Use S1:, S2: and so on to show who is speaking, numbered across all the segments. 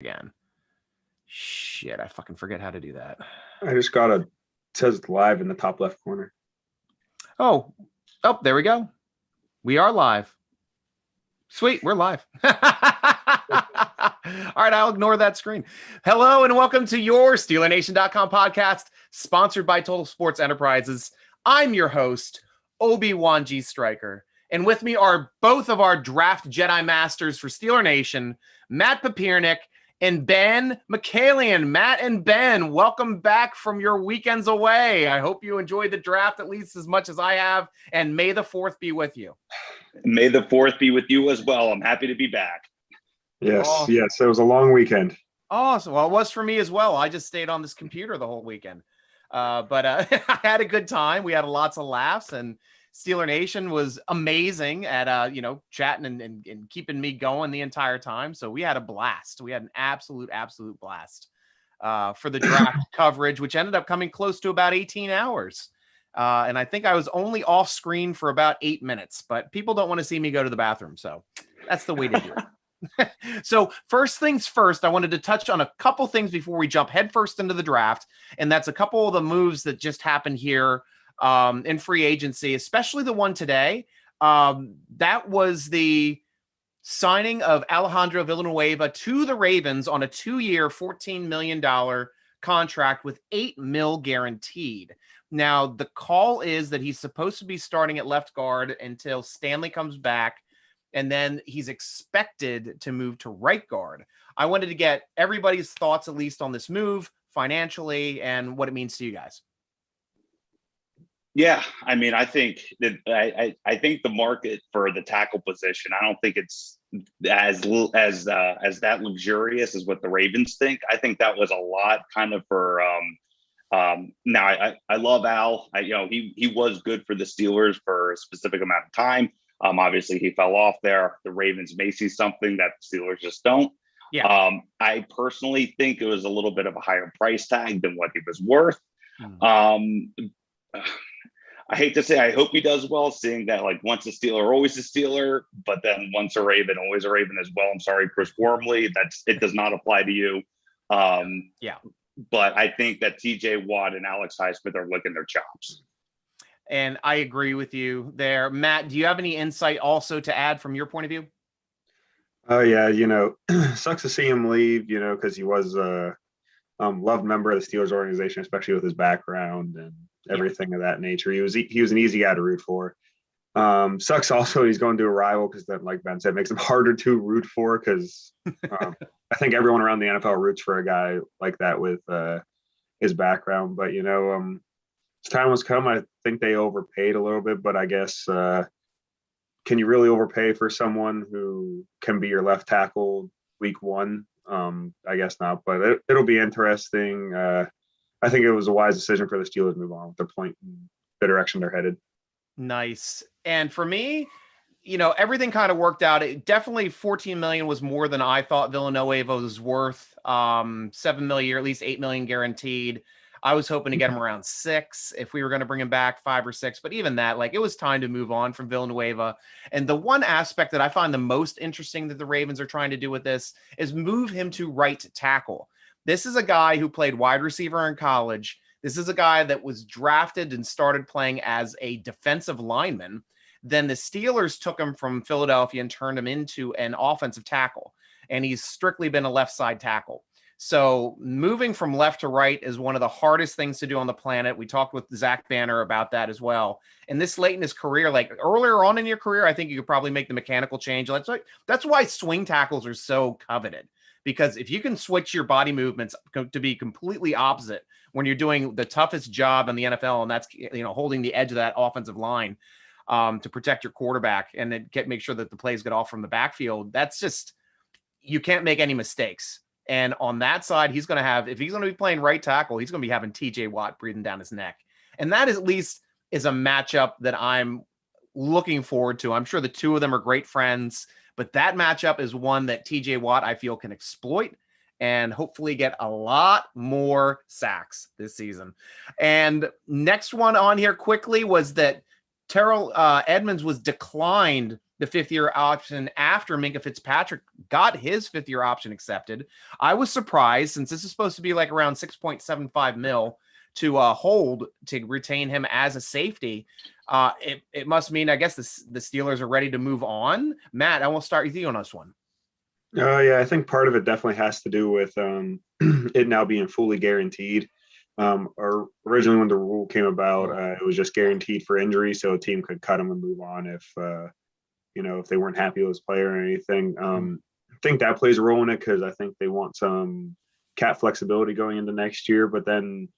S1: again. Shit, I fucking forget how to do that.
S2: I just got it says live in the top left corner.
S1: Oh, there we go. We are live. Sweet, we're live. All right, I'll ignore that screen. Hello and welcome to your SteelerNation.com podcast, sponsored by Total Sports Enterprises. I'm your host, Obi-Wan G.Stryker. And with me are both of our Draft Jedi Masters for Steeler Nation, Matt Papiernik and Ben Mickalien. Matt and Ben, welcome back from your weekends away. I hope you enjoyed the draft at least as much as I have, and may the 4th be with you.
S3: May the 4th be with you as well. I'm happy to be back.
S2: Yes,
S1: awesome.
S2: Yes, it was a long weekend.
S1: Awesome. Well, it was for me as well. I just stayed on this computer the whole weekend. But I had a good time. We had lots of laughs, and Steeler Nation was amazing at, chatting and keeping me going the entire time. So we had a blast. We had an absolute blast for the draft coverage, which ended up coming close to about 18 hours. And I think I was only off screen for about 8 minutes, but people don't want to see me go to the bathroom. So that's the way to do it. So first things first, I wanted to touch on a couple things before we jump headfirst into the draft. And that's a couple of the moves that just happened here in free agency, especially the one today. That was the signing of Alejandro Villanueva to the Ravens on a 2-year, $14 million contract with $8 million guaranteed. Now, the call is that he's supposed to be starting at left guard until Stanley comes back, and then he's expected to move to right guard. I wanted to get everybody's thoughts, at least on this move financially and what it means to you guys.
S3: Yeah, I mean, I think that I think the market for the tackle position, I don't think it's as that luxurious as what the Ravens think. I think that was a lot kind of for now I love Al. He was good for the Steelers for a specific amount of time. Obviously he fell off there. The Ravens may see something that the Steelers just don't.
S1: Yeah.
S3: I personally think it was a little bit of a higher price tag than what he was worth. I hate to say, I hope he does well, seeing that like once a Steeler, always a Steeler, but then once a Raven, always a Raven as well. I'm sorry, Chris Wormley, it does not apply to you.
S1: Yeah.
S3: But I think that TJ Watt and Alex Highsmith are licking their chops.
S1: And I agree with you there. Matt, do you have any insight also to add from your point of view?
S2: Oh, yeah, sucks to see him leave, because he was a loved member of the Steelers organization, especially with his background and everything of that nature. He was an easy guy to root for. Sucks also he's going to a rival because that, like Ben said, makes him harder to root for because I think everyone around the NFL roots for a guy like that with his background. But, his time was come. I think they overpaid a little bit, but I guess can you really overpay for someone who can be your left tackle week one? I guess not, but it'll be interesting. I think it was a wise decision for the Steelers to move on with their point in the direction they're headed. Nice.
S1: And for me, everything kind of worked out. It definitely $14 million was more than I thought Villanueva was worth. $7 million, or at least $8 million guaranteed. I was hoping to get him around 6 if we were going to bring him back, 5 or 6. But even that, it was time to move on from Villanueva. And the one aspect that I find the most interesting that the Ravens are trying to do with this is move him to right tackle. This is a guy who played wide receiver in college. This is a guy that was drafted and started playing as a defensive lineman. Then the Steelers took him from Philadelphia and turned him into an offensive tackle. And he's strictly been a left side tackle. So moving from left to right is one of the hardest things to do on the planet. We talked with Zach Banner about that as well. And this late in his career, like earlier on in your career, I think you could probably make the mechanical change. That's why swing tackles are so coveted. Because if you can switch your body movements to be completely opposite when you're doing the toughest job in the NFL, and that's holding the edge of that offensive line to protect your quarterback and then make sure that the plays get off from the backfield, that's just, you can't make any mistakes. And on that side, he's going to have, if he's going to be playing right tackle, he's going to be having TJ Watt breathing down his neck. And that at least is a matchup that I'm looking forward to. I'm sure the two of them are great friends, but that matchup is one that TJ Watt, I feel, can exploit and hopefully get a lot more sacks this season. And next one on here quickly was that Terrell Edmonds was declined the 5th-year option after Minka Fitzpatrick got his 5th-year option accepted. I was surprised, since this is supposed to be like around 6.75 mil to hold to retain him as a safety. It must mean, I guess, the Steelers are ready to move on. Matt, I will start with you on this one.
S2: Yeah, I think part of it definitely has to do with it now being fully guaranteed. Or originally when the rule came about, it was just guaranteed for injury, so a team could cut him and move on if if they weren't happy with his player or anything. I think that plays a role in it, because I think they want some cap flexibility going into next year. But then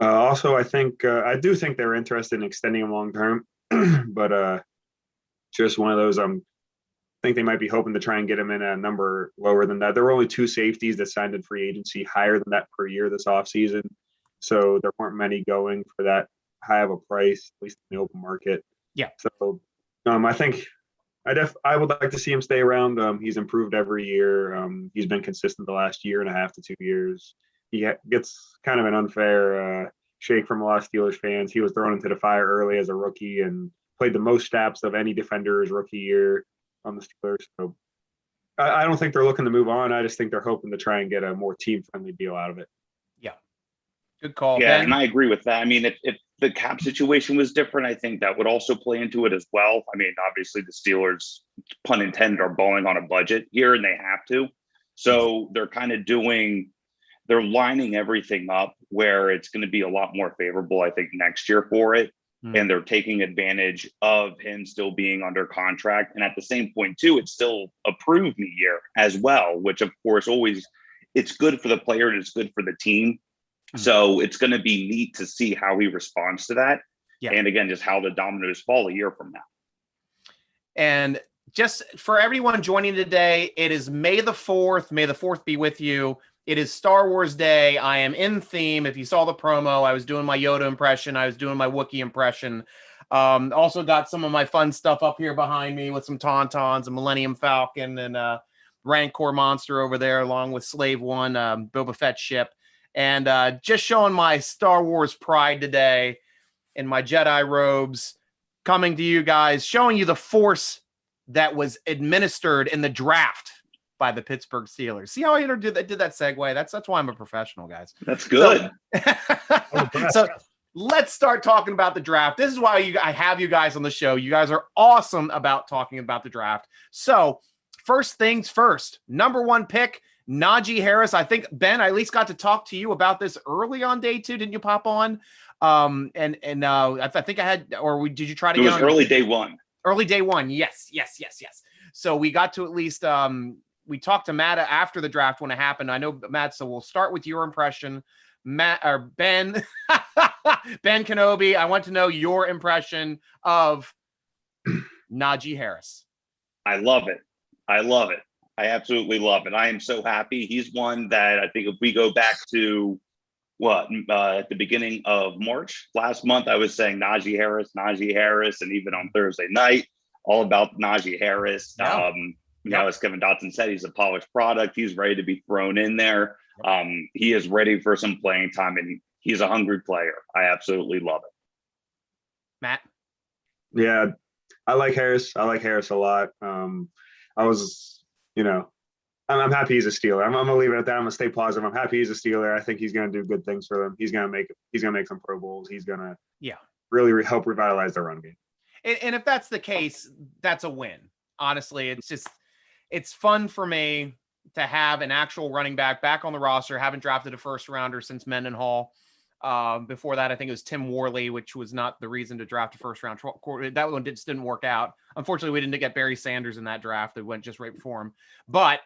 S2: also, I do think they're interested in extending him long term, but just one of those. I think they might be hoping to try and get him in a number lower than that. There were only 2 safeties that signed in free agency higher than that per year this offseason. So there weren't many going for that high of a price, at least in the open market.
S1: Yeah.
S2: So I think I would like to see him stay around. He's improved every year. He's been consistent the last year and a half to 2 years. He gets kind of an unfair shake from a lot of Steelers fans. He was thrown into the fire early as a rookie and played the most snaps of any defender his rookie year on the Steelers. So I don't think they're looking to move on. I just think they're hoping to try and get a more team-friendly deal out of it.
S1: Yeah. Good call,
S3: Yeah,
S1: Ben.
S3: and I agree with that. I mean, if the cap situation was different, I think that would also play into it as well. I mean, obviously the Steelers, pun intended, are balling on a budget here, and they have to. So they're kind of they're lining everything up where it's going to be a lot more favorable, I think, next year for it. And they're taking advantage of him still being under contract. And at the same point, too, it's still a prove me year as well, which, of course, it's good for the player and it's good for the team. So it's going to be neat to see how he responds to that. Yeah. And again, just how the dominoes fall a year from now.
S1: And just for everyone joining today, it is May the 4th. May the 4th be with you. It is Star Wars Day. I am in theme. If you saw the promo, I was doing my Yoda impression. I was doing my Wookiee impression. Also got some of my fun stuff up here behind me with some Tauntauns, a Millennium Falcon, and Rancor Monster over there, along with Slave One, Boba Fett ship. And just showing my Star Wars pride today in my Jedi robes, coming to you guys, showing you the Force that was administered in the draft by the Pittsburgh Steelers. See how I did that segue? That's why I'm a professional, guys.
S3: That's good.
S1: So let's start talking about the draft. This is why I have you guys on the show. You guys are awesome about talking about the draft. So first things first, number 1 pick, Najee Harris. I think, Ben, I at least got to talk to you about this early on day 2. Didn't you pop on? I think I had, or did you try to
S3: get
S1: on?
S3: It was early day 1.
S1: Early day 1. Yes. So we got to at least, we talked to Matt after the draft when it happened. I know, Matt, so we'll start with your impression. Matt, or Ben, Ben Kenobi, I want to know your impression of Najee Harris.
S3: I love it. I absolutely love it. I am so happy. He's one that I think if we go back to at the beginning of March, last month, I was saying Najee Harris, and even on Thursday night, all about Najee Harris.
S1: Yeah.
S3: As Kevin Dotson said, he's a polished product. He's ready to be thrown in there. He is ready for some playing time, and he's a hungry player. I absolutely love it.
S1: Matt?
S2: Yeah, I like Harris. I like Harris a lot. I'm happy he's a Steeler. I'm gonna leave it at that. I'm gonna stay positive. I'm happy he's a Steeler. I think he's gonna do good things for them. He's gonna make some Pro Bowls. He's gonna really help revitalize their run game.
S1: And if that's the case, that's a win. Honestly, it's fun for me to have an actual running back on the roster. Haven't drafted a first rounder since Mendenhall. Before that, I think it was Tim Worley, which was not the reason to draft a first round. That one just didn't work out. Unfortunately, we didn't get Barry Sanders in that draft. It went just right before him. But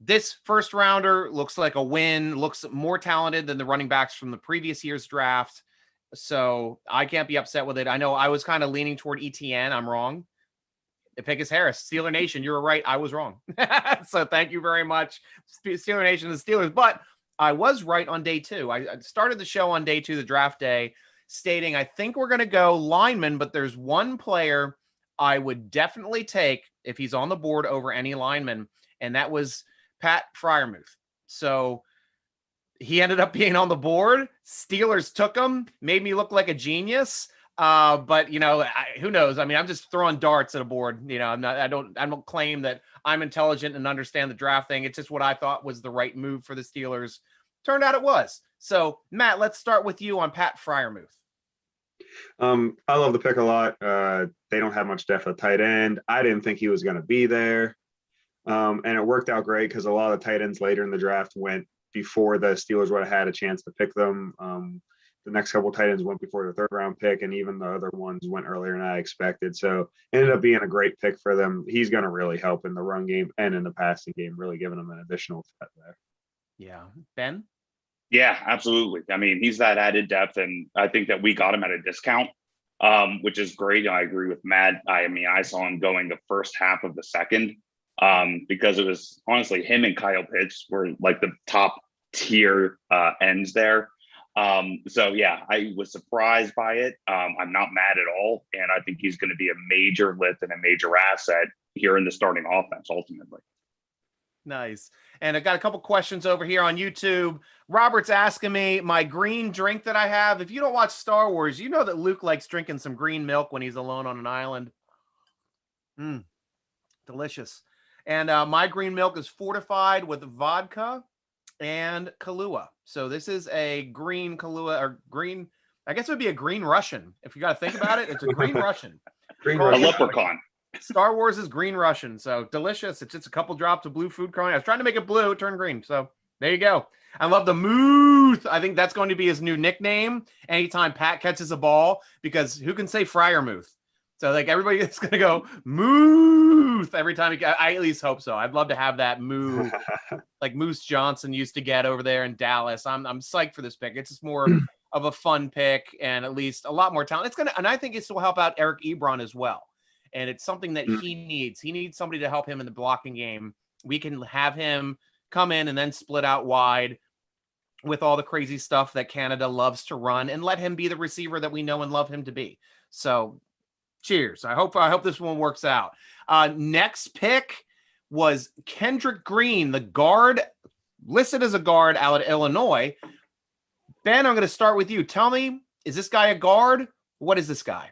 S1: this first rounder looks like a win, looks more talented than the running backs from the previous year's draft. So I can't be upset with it. I know I was kind of leaning toward ETN. I'm wrong. The pick is Harris. Steeler Nation, you were right. I was wrong. So thank you very much, Steeler Nation and the Steelers. But I was right on day 2. I started the show on day 2, the draft day, stating I think we're going to go lineman, but there's one player I would definitely take if he's on the board over any lineman, and that was Pat Freiermuth. So he ended up being on the board. Steelers took him, made me look like a genius. But who knows? I mean, I'm just throwing darts at a board. I don't claim that I'm intelligent and understand the draft thing. It's just what I thought was the right move for the Steelers. Turned out it was. So Matt, let's start with you on Pat Freiermuth.
S2: I love the pick a lot. They don't have much depth at tight end. I didn't think he was going to be there. And it worked out great because a lot of tight ends later in the draft went before the Steelers would have had a chance to pick them. The next couple tight ends went before the third round pick, and even the other ones went earlier than I expected. So it ended up being a great pick for them. He's going to really help in the run game and in the passing game, really giving them an additional threat there.
S1: Yeah. Ben?
S3: Yeah, absolutely. I mean, he's that added depth, and I think that we got him at a discount, which is great. I agree with Matt. I mean, I saw him going the first half of the second because it was honestly him and Kyle Pitts were like the top tier ends there. So yeah, I was surprised by it. I'm not mad at all. And I think he's going to be a major lift and a major asset here in the starting offense, ultimately.
S1: Nice. And I got a couple questions over here on YouTube. Robert's asking me my green drink that I have. If you don't watch Star Wars, you know that Luke likes drinking some green milk when he's alone on an island. Delicious. And my green milk is fortified with vodka and Kahlua. So this is a green Kahlua, or green, I guess it would be a green Russian. If you got to think about it, it's a green Russian.
S2: Green
S3: A
S2: Russian.
S3: leprechaun.
S1: Star Wars is green Russian. So delicious. It's just a couple drops of blue food coloring. I was trying to make it blue, it turned green. So there you go. I love the Muth. I think that's going to be his new nickname anytime Pat catches a ball, because who can say Freiermuth? So like everybody is going to go Muth every time. I at least hope so. I'd love to have that move like Moose Johnson used to get over there in Dallas. I'm psyched for this pick. It's just more of a fun pick and at least a lot more talent. And I think this will help out Eric Ebron as well. And it's something that he needs. He needs somebody to help him in the blocking game. We can have him come in and then split out wide with all the crazy stuff that Canada loves to run, and let him be the receiver that we know and love him to be. So cheers. I hope this one works out. Next pick was Kendrick Green, the guard, listed as a guard out of Illinois. Ben, I'm going to start with you. Tell me, is this guy a guard? What is this guy?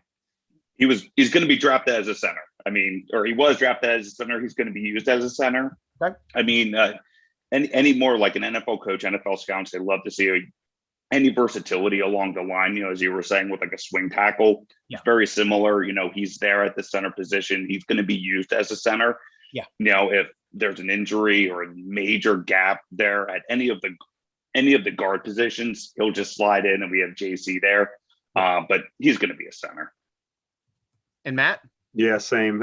S3: He's going to be drafted as a center. I mean, or he was drafted as a center. He's going to be used as a center.
S1: Okay.
S3: I mean, any more like an NFL coach, NFL scouts, they love to see any versatility along the line, as you were saying, with like a swing tackle.
S1: Yeah.
S3: It's very similar. He's there at the center position. He's going to be used as a center.
S1: Yeah.
S3: If there's an injury or a major gap there at any of the guard positions, he'll just slide in and we have JC there. But he's going to be a center.
S1: And Matt?
S2: Yeah, same.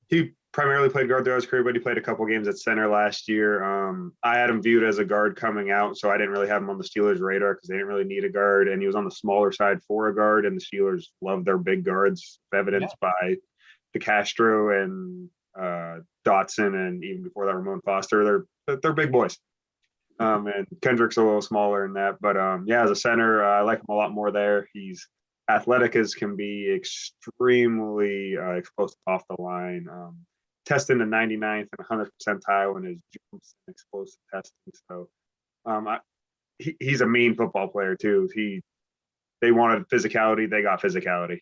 S2: He primarily played guard throughout his career, but he played a couple games at center last year. I had him viewed as a guard coming out, so I didn't really have him on the Steelers' radar because they didn't really need a guard, and he was on the smaller side for a guard, and the Steelers love their big guards, evidenced by DeCastro and Dotson, and even before that, Ramon Foster. They're big boys. And Kendrick's a little smaller than that, but as a center, I like him a lot more there. He's athletic as can be, extremely explosive off the line, testing the 99th and 100th percentile in his jumps and explosive testing. So he's a mean football player too. They wanted physicality, they got physicality.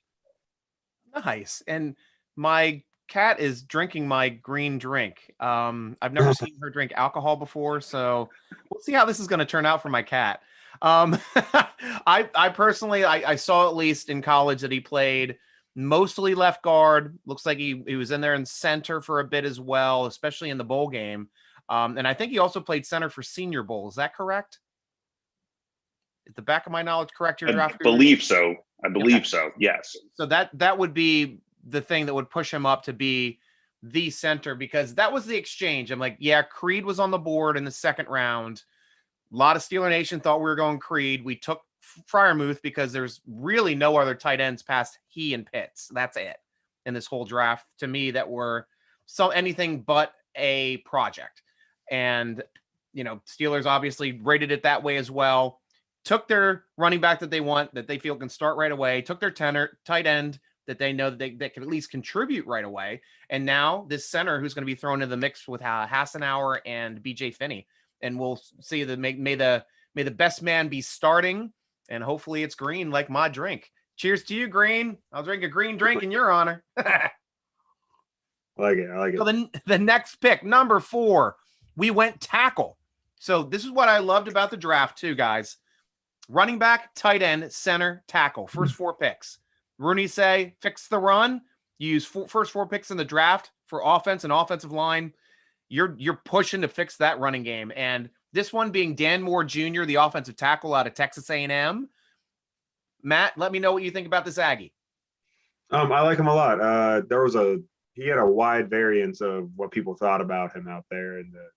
S1: Nice. And my cat is drinking my green drink. I've never seen her drink alcohol before, so we'll see how this is going to turn out for my cat. I personally, I saw at least in college that he played mostly left guard. Looks like he was in there in center for a bit as well, especially in the bowl game. And I think he also played center for Senior Bowl. Is that correct? At the back of my knowledge, correct?
S3: I believe so. Yes.
S1: So that would be the thing that would push him up to be the center, because that was the exchange. I'm like, yeah, Creed was on the board in the second round. A lot of Steeler Nation thought we were going Creed. We took Freiermuth because there's really no other tight ends past he and Pitts. That's it in this whole draft to me that were anything but a project. And, Steelers obviously rated it that way as well. Took their running back that they want, that they feel can start right away. Took their tight end that they know that they can at least contribute right away. And now this center who's going to be thrown into the mix with Hassenauer and BJ Finney. And we'll see may the best man be starting, and hopefully it's green like my drink. Cheers to you, Green. I'll drink a green drink in your honor.
S2: I like it.
S1: So the next pick, number 4, we went tackle. So this is what I loved about the draft too, guys. Running back, tight end, center, tackle. First 4 picks. Rooney say, fix the run. You use first 4 picks in the draft for offense and offensive line. You're pushing to fix that running game. And this one being Dan Moore Jr., the offensive tackle out of Texas A&M. Matt, let me know what you think about this Aggie.
S2: I like him a lot. He had a wide variance of what people thought about him out there in the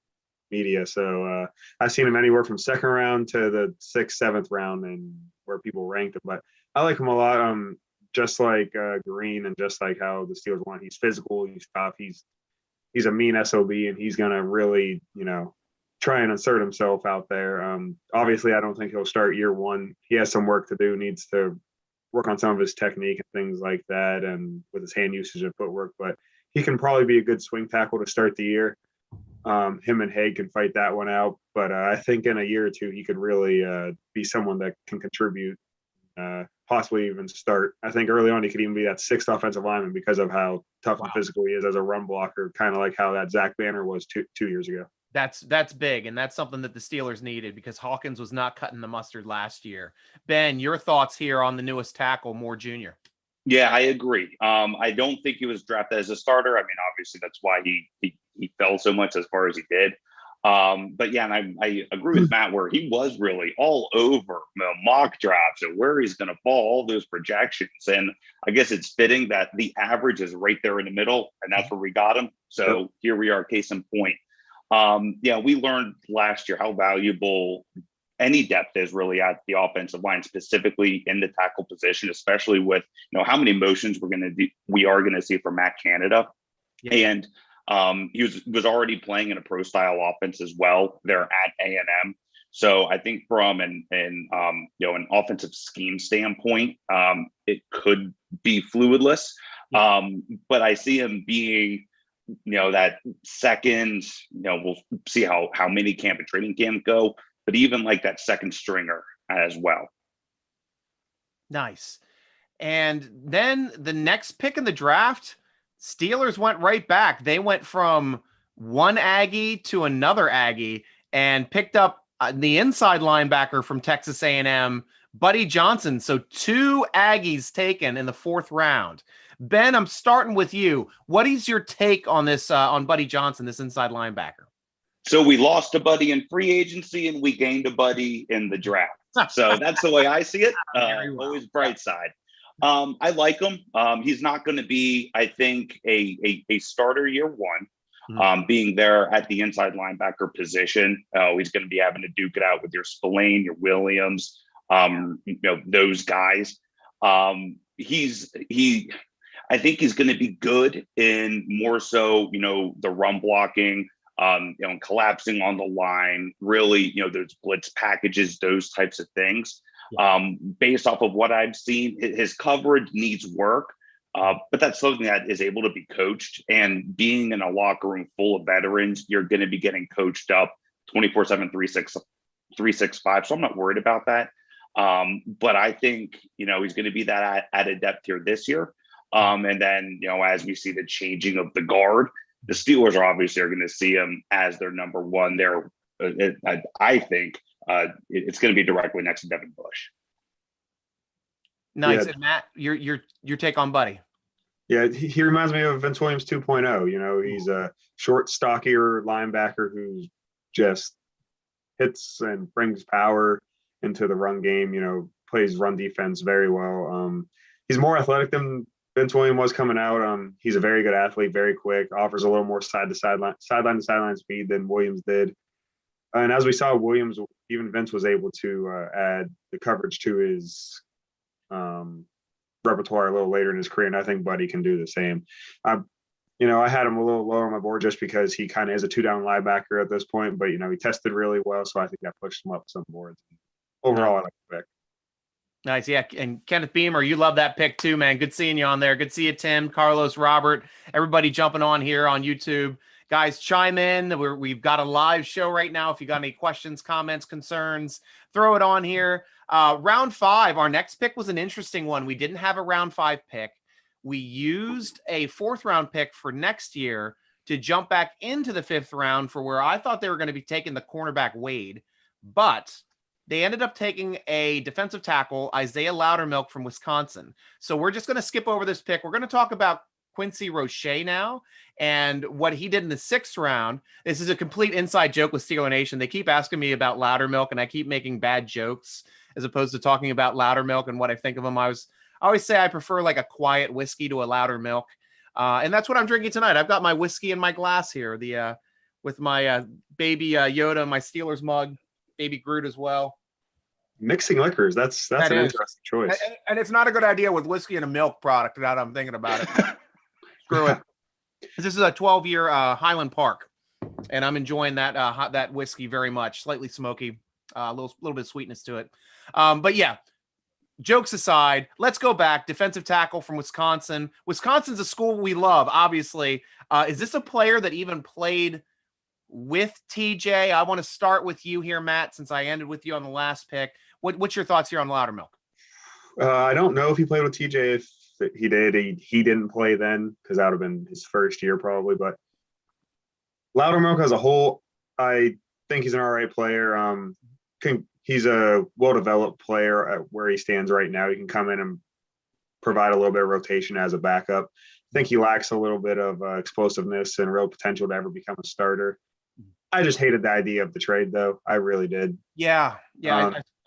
S2: media. So I've seen him anywhere from 2nd round to the 6th, 7th round, and where people ranked him. But I like him a lot. Just like Green, and just like how the Steelers want. He's physical. He's tough. He's a mean SOB, and he's gonna really, try and insert himself out there. Obviously, I don't think he'll start year 1. He has some work to do. Needs to work on some of his technique and things like that, and with his hand usage and footwork. But he can probably be a good swing tackle to start the year. Him and Haig can fight that one out. But I think in a year or 2, he could really be someone that can contribute, possibly even start. I think early on he could even be that 6th offensive lineman because of how tough and physical he is as a run blocker, kind of like how that Zach Banner was two years ago.
S1: That's big, and that's something that the Steelers needed because Hawkins was not cutting the mustard last year. Ben, your thoughts here on the newest tackle, Moore Jr.?
S3: Yeah, I agree. I don't think he was drafted as a starter. I mean, obviously that's why he fell so much as far as he did. But yeah, and I agree with Matt where he was really all over mock drafts and where he's going to fall, all those projections. And I guess it's fitting that the average is right there in the middle, and that's where we got him. So here we are, case in point. Yeah, we learned last year how valuable any depth is really at the offensive line, specifically in the tackle position, especially with how many motions we are going to see from Matt Canada. Yeah. And he was already playing in a pro style offense as well there at A&M. So I think from an offensive scheme standpoint, it could be fluidless. But I see him being that second, we'll see how many camp and training camp go, but even like that second stringer as well.
S1: Nice. And then the next pick in the draft, Steelers went right back. They went from one Aggie to another Aggie and picked up the inside linebacker from Texas A&M, Buddy Johnson. So 2 Aggies taken in the 4th round. Ben, I'm starting with you. What is your take on this, on Buddy Johnson, this inside linebacker?
S3: So we lost a buddy in free agency and we gained a buddy in the draft. So that's the way I see it. Always bright side. I like him. He's not going to be, I think, a starter year 1, being there at the inside linebacker position. He's going to be having to duke it out with your Spillane, your Williams, those guys. I think he's going to be good in more so, the run blocking, collapsing on the line, really, those blitz packages, those types of things. Based off of what I've seen, his coverage needs work, but that's something that is able to be coached. And being in a locker room full of veterans, you're going to be getting coached up 24/7, 365. So I'm not worried about that. But I think, he's going to be that added depth here this year. And then, as we see the changing of the guard, the Steelers are going to see him as their number 1 there. I think it's going to be directly next to Devin Bush.
S1: Nice.
S2: Yeah.
S1: And Matt, your take on Buddy?
S2: Yeah, he reminds me of Vince Williams 2.0. He's a short, stockier linebacker who just hits and brings power into the run game, plays run defense very well. He's more athletic than Vince Williams was coming out. He's a very good athlete, very quick, offers a little more sideline to sideline speed than Williams did. And as we saw, Williams, even Vince was able to add the coverage to his repertoire a little later in his career, and I think Buddy can do the same. I had him a little lower on my board just because he kind of is a 2-down linebacker at this point, but he tested really well, so I think that pushed him up some boards. Overall, I like the pick.
S1: Nice. Yeah. And Kenneth Beamer, you love that pick too, man. Good seeing you on there. Good to see you, Tim, Carlos, Robert, everybody jumping on here on YouTube. Guys, chime in. We've got a live show right now. If you got any questions, comments, concerns, throw it on here. Round 5, our next pick was an interesting one. We didn't have a round 5 pick. We used a 4th round pick for next year to jump back into the 5th round for where I thought they were going to be taking the cornerback Wade, but they ended up taking a defensive tackle, Isaiah Loudermilk from Wisconsin. So we're just going to skip over this pick. We're going to talk about Quincy Roche now and what he did in the 6th round. This is a complete inside joke with Steeler Nation. They keep asking me about Loudermilk, and I keep making bad jokes as opposed to talking about Loudermilk and what I think of him. I always say I prefer like a quiet whiskey to a louder milk. And that's what I'm drinking tonight. I've got my whiskey in my glass here, with my baby Yoda, my Steelers mug, baby Groot as well. Mixing
S2: liquors. That's an interesting choice.
S1: And it's not a good idea with whiskey and a milk product now that I'm thinking about it. Screw it. This is a 12-year Highland Park, and I'm enjoying that whiskey very much. Slightly smoky, a little bit of sweetness to it. But yeah, jokes aside, let's go back. Defensive tackle from Wisconsin. Wisconsin's a school we love, obviously. Is this a player that even played with TJ? I want to start with you here, Matt, since I ended with you on the last pick. What's your thoughts here on Loudermilk?
S2: I don't know if he played with TJ. If he did, he didn't play then because that would have been his first year probably. But Loudermilk as a whole, I think he's an all right player. He's a well-developed player at where he stands right now. He can come in and provide a little bit of rotation as a backup. I think he lacks a little bit of explosiveness and real potential to ever become a starter. I just hated the idea of the trade, though. I really did.
S1: Yeah.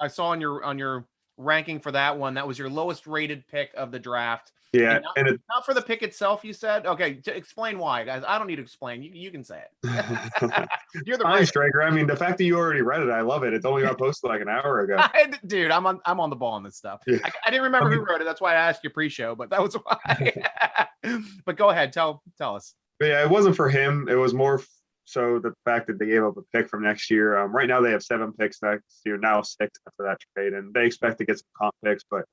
S1: I saw on your ranking for that one, that was your lowest rated pick of the draft.
S2: Yeah,
S1: and not for the pick itself, you said? Okay, to explain why, guys. I don't need to explain. You can say it. You're the
S2: fine, Stryker. I mean, the fact that you already read it, I love it. It's only got posted like an hour ago.
S1: Dude, I'm on the ball on this stuff.
S2: Yeah.
S1: I didn't remember who wrote it. That's why I asked you pre-show, but that was why. But go ahead, tell us.
S2: But yeah, it wasn't for him. It was more so the fact that they gave up a pick from next year. Right now they have 7 picks next year, now 6 after that trade, and they expect to get some comp picks, but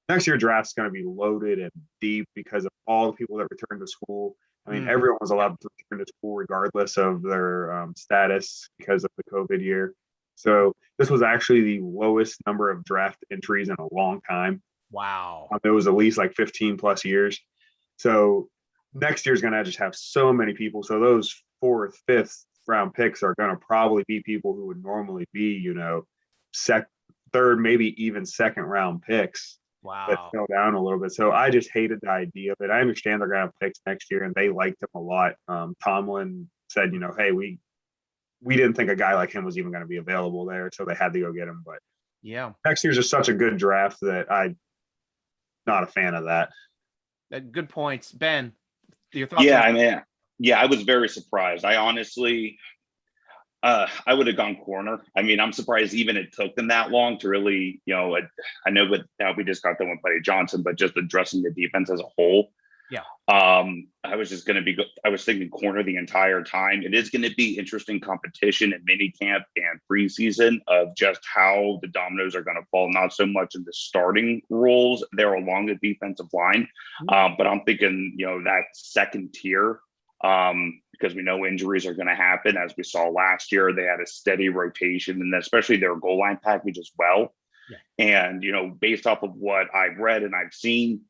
S2: next year draft's going to be loaded and deep because of all the people that return to school. I mean, everyone was allowed to return to school regardless of their status because of the COVID year. So this was actually the lowest number of draft entries in a long time.
S1: Wow.
S2: It was at least like 15 plus years. So next year's going to just have so many people. So those 4th, 5th round picks are going to probably be people who would normally be, 3rd, maybe even 2nd round picks.
S1: Wow.
S2: That fell down a little bit. So I just hated the idea of it. I understand they're going to have picks next year, and they liked him a lot. Tomlin said, hey, we didn't think a guy like him was even going to be available there, so they had to go get him. But
S1: yeah,
S2: next year's just such a good draft that I'm not a fan of that.
S1: Good points. Ben, your thoughts?
S3: Yeah, I was very surprised. I honestly, I would have gone corner. I mean, I'm surprised even it took them that long to really, I know we just got done with Buddy Johnson, but just addressing the defense as a whole.
S1: Yeah.
S3: I was thinking corner the entire time. It is going to be interesting competition in mini camp and preseason of just how the dominoes are going to fall, not so much in the starting roles there along the defensive line. But I'm thinking, that second tier, because we know injuries are going to happen. As we saw last year, they had a steady rotation, and especially their goal line package as well. Yeah. And, based off of what I've read and I've seen,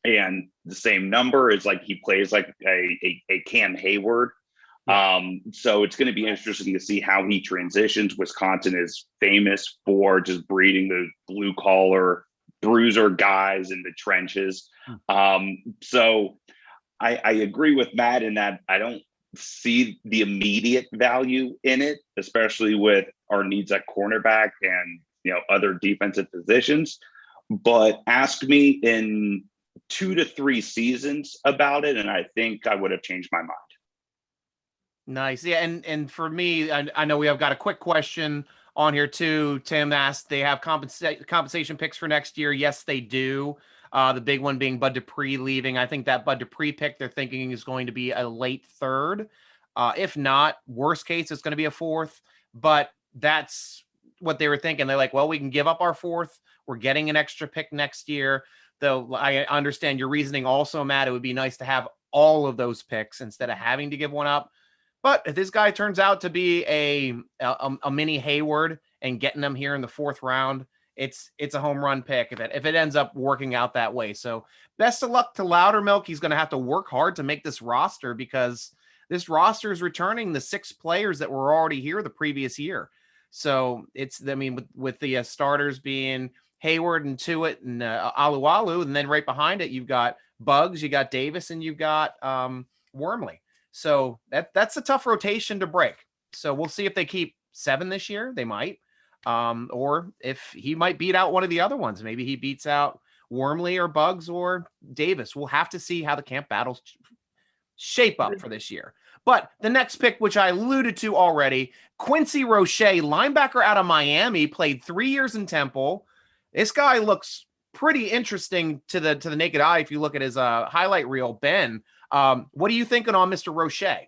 S3: and the same number is like he plays like a Cam Hayward. So it's going to be interesting to see how he transitions. Wisconsin is famous for just breeding the blue collar bruiser guys in the trenches. So I agree with Matt in that I don't see the immediate value in it, especially with our needs at cornerback and other defensive positions. But ask me in 2 to 3 seasons about it, and I think I would have changed my mind.
S1: Nice. Yeah, and for me, I know we have got a quick question on here too. Tim asked, they have compensation picks for next year. Yes, they do. The big one being Bud Dupree leaving. I think that Bud Dupree pick they're thinking is going to be a late 3rd. If not, worst case, it's going to be a 4th. But that's what they were thinking. They're like, well, we can give up our 4th. We're getting an extra pick next year. Though I understand your reasoning also, Matt. It would be nice to have all of those picks instead of having to give one up. But if this guy turns out to be a mini Hayward and getting them here in the 4th round, it's a home run pick if it ends up working out that way. So best of luck to Loudermilk. He's going to have to work hard to make this roster because this roster is returning the 6 players that were already here the previous year. So with the starters being Hayward and Tuitt and Alualu, and then right behind it, you've got Bugs, you got Davis, and you've got Wormley. So that's a tough rotation to break. So we'll see if they keep 7 this year. They might. Or if he might beat out one of the other ones. Maybe he beats out Wormley or Bugs or Davis. We'll have to see how the camp battles shape up for this year. But the next pick, which I alluded to already, Quincy Roche, linebacker out of Miami, played 3 years in Temple. This guy looks pretty interesting to the naked eye if you look at his highlight reel. Ben, what are you thinking on Mr. Roche?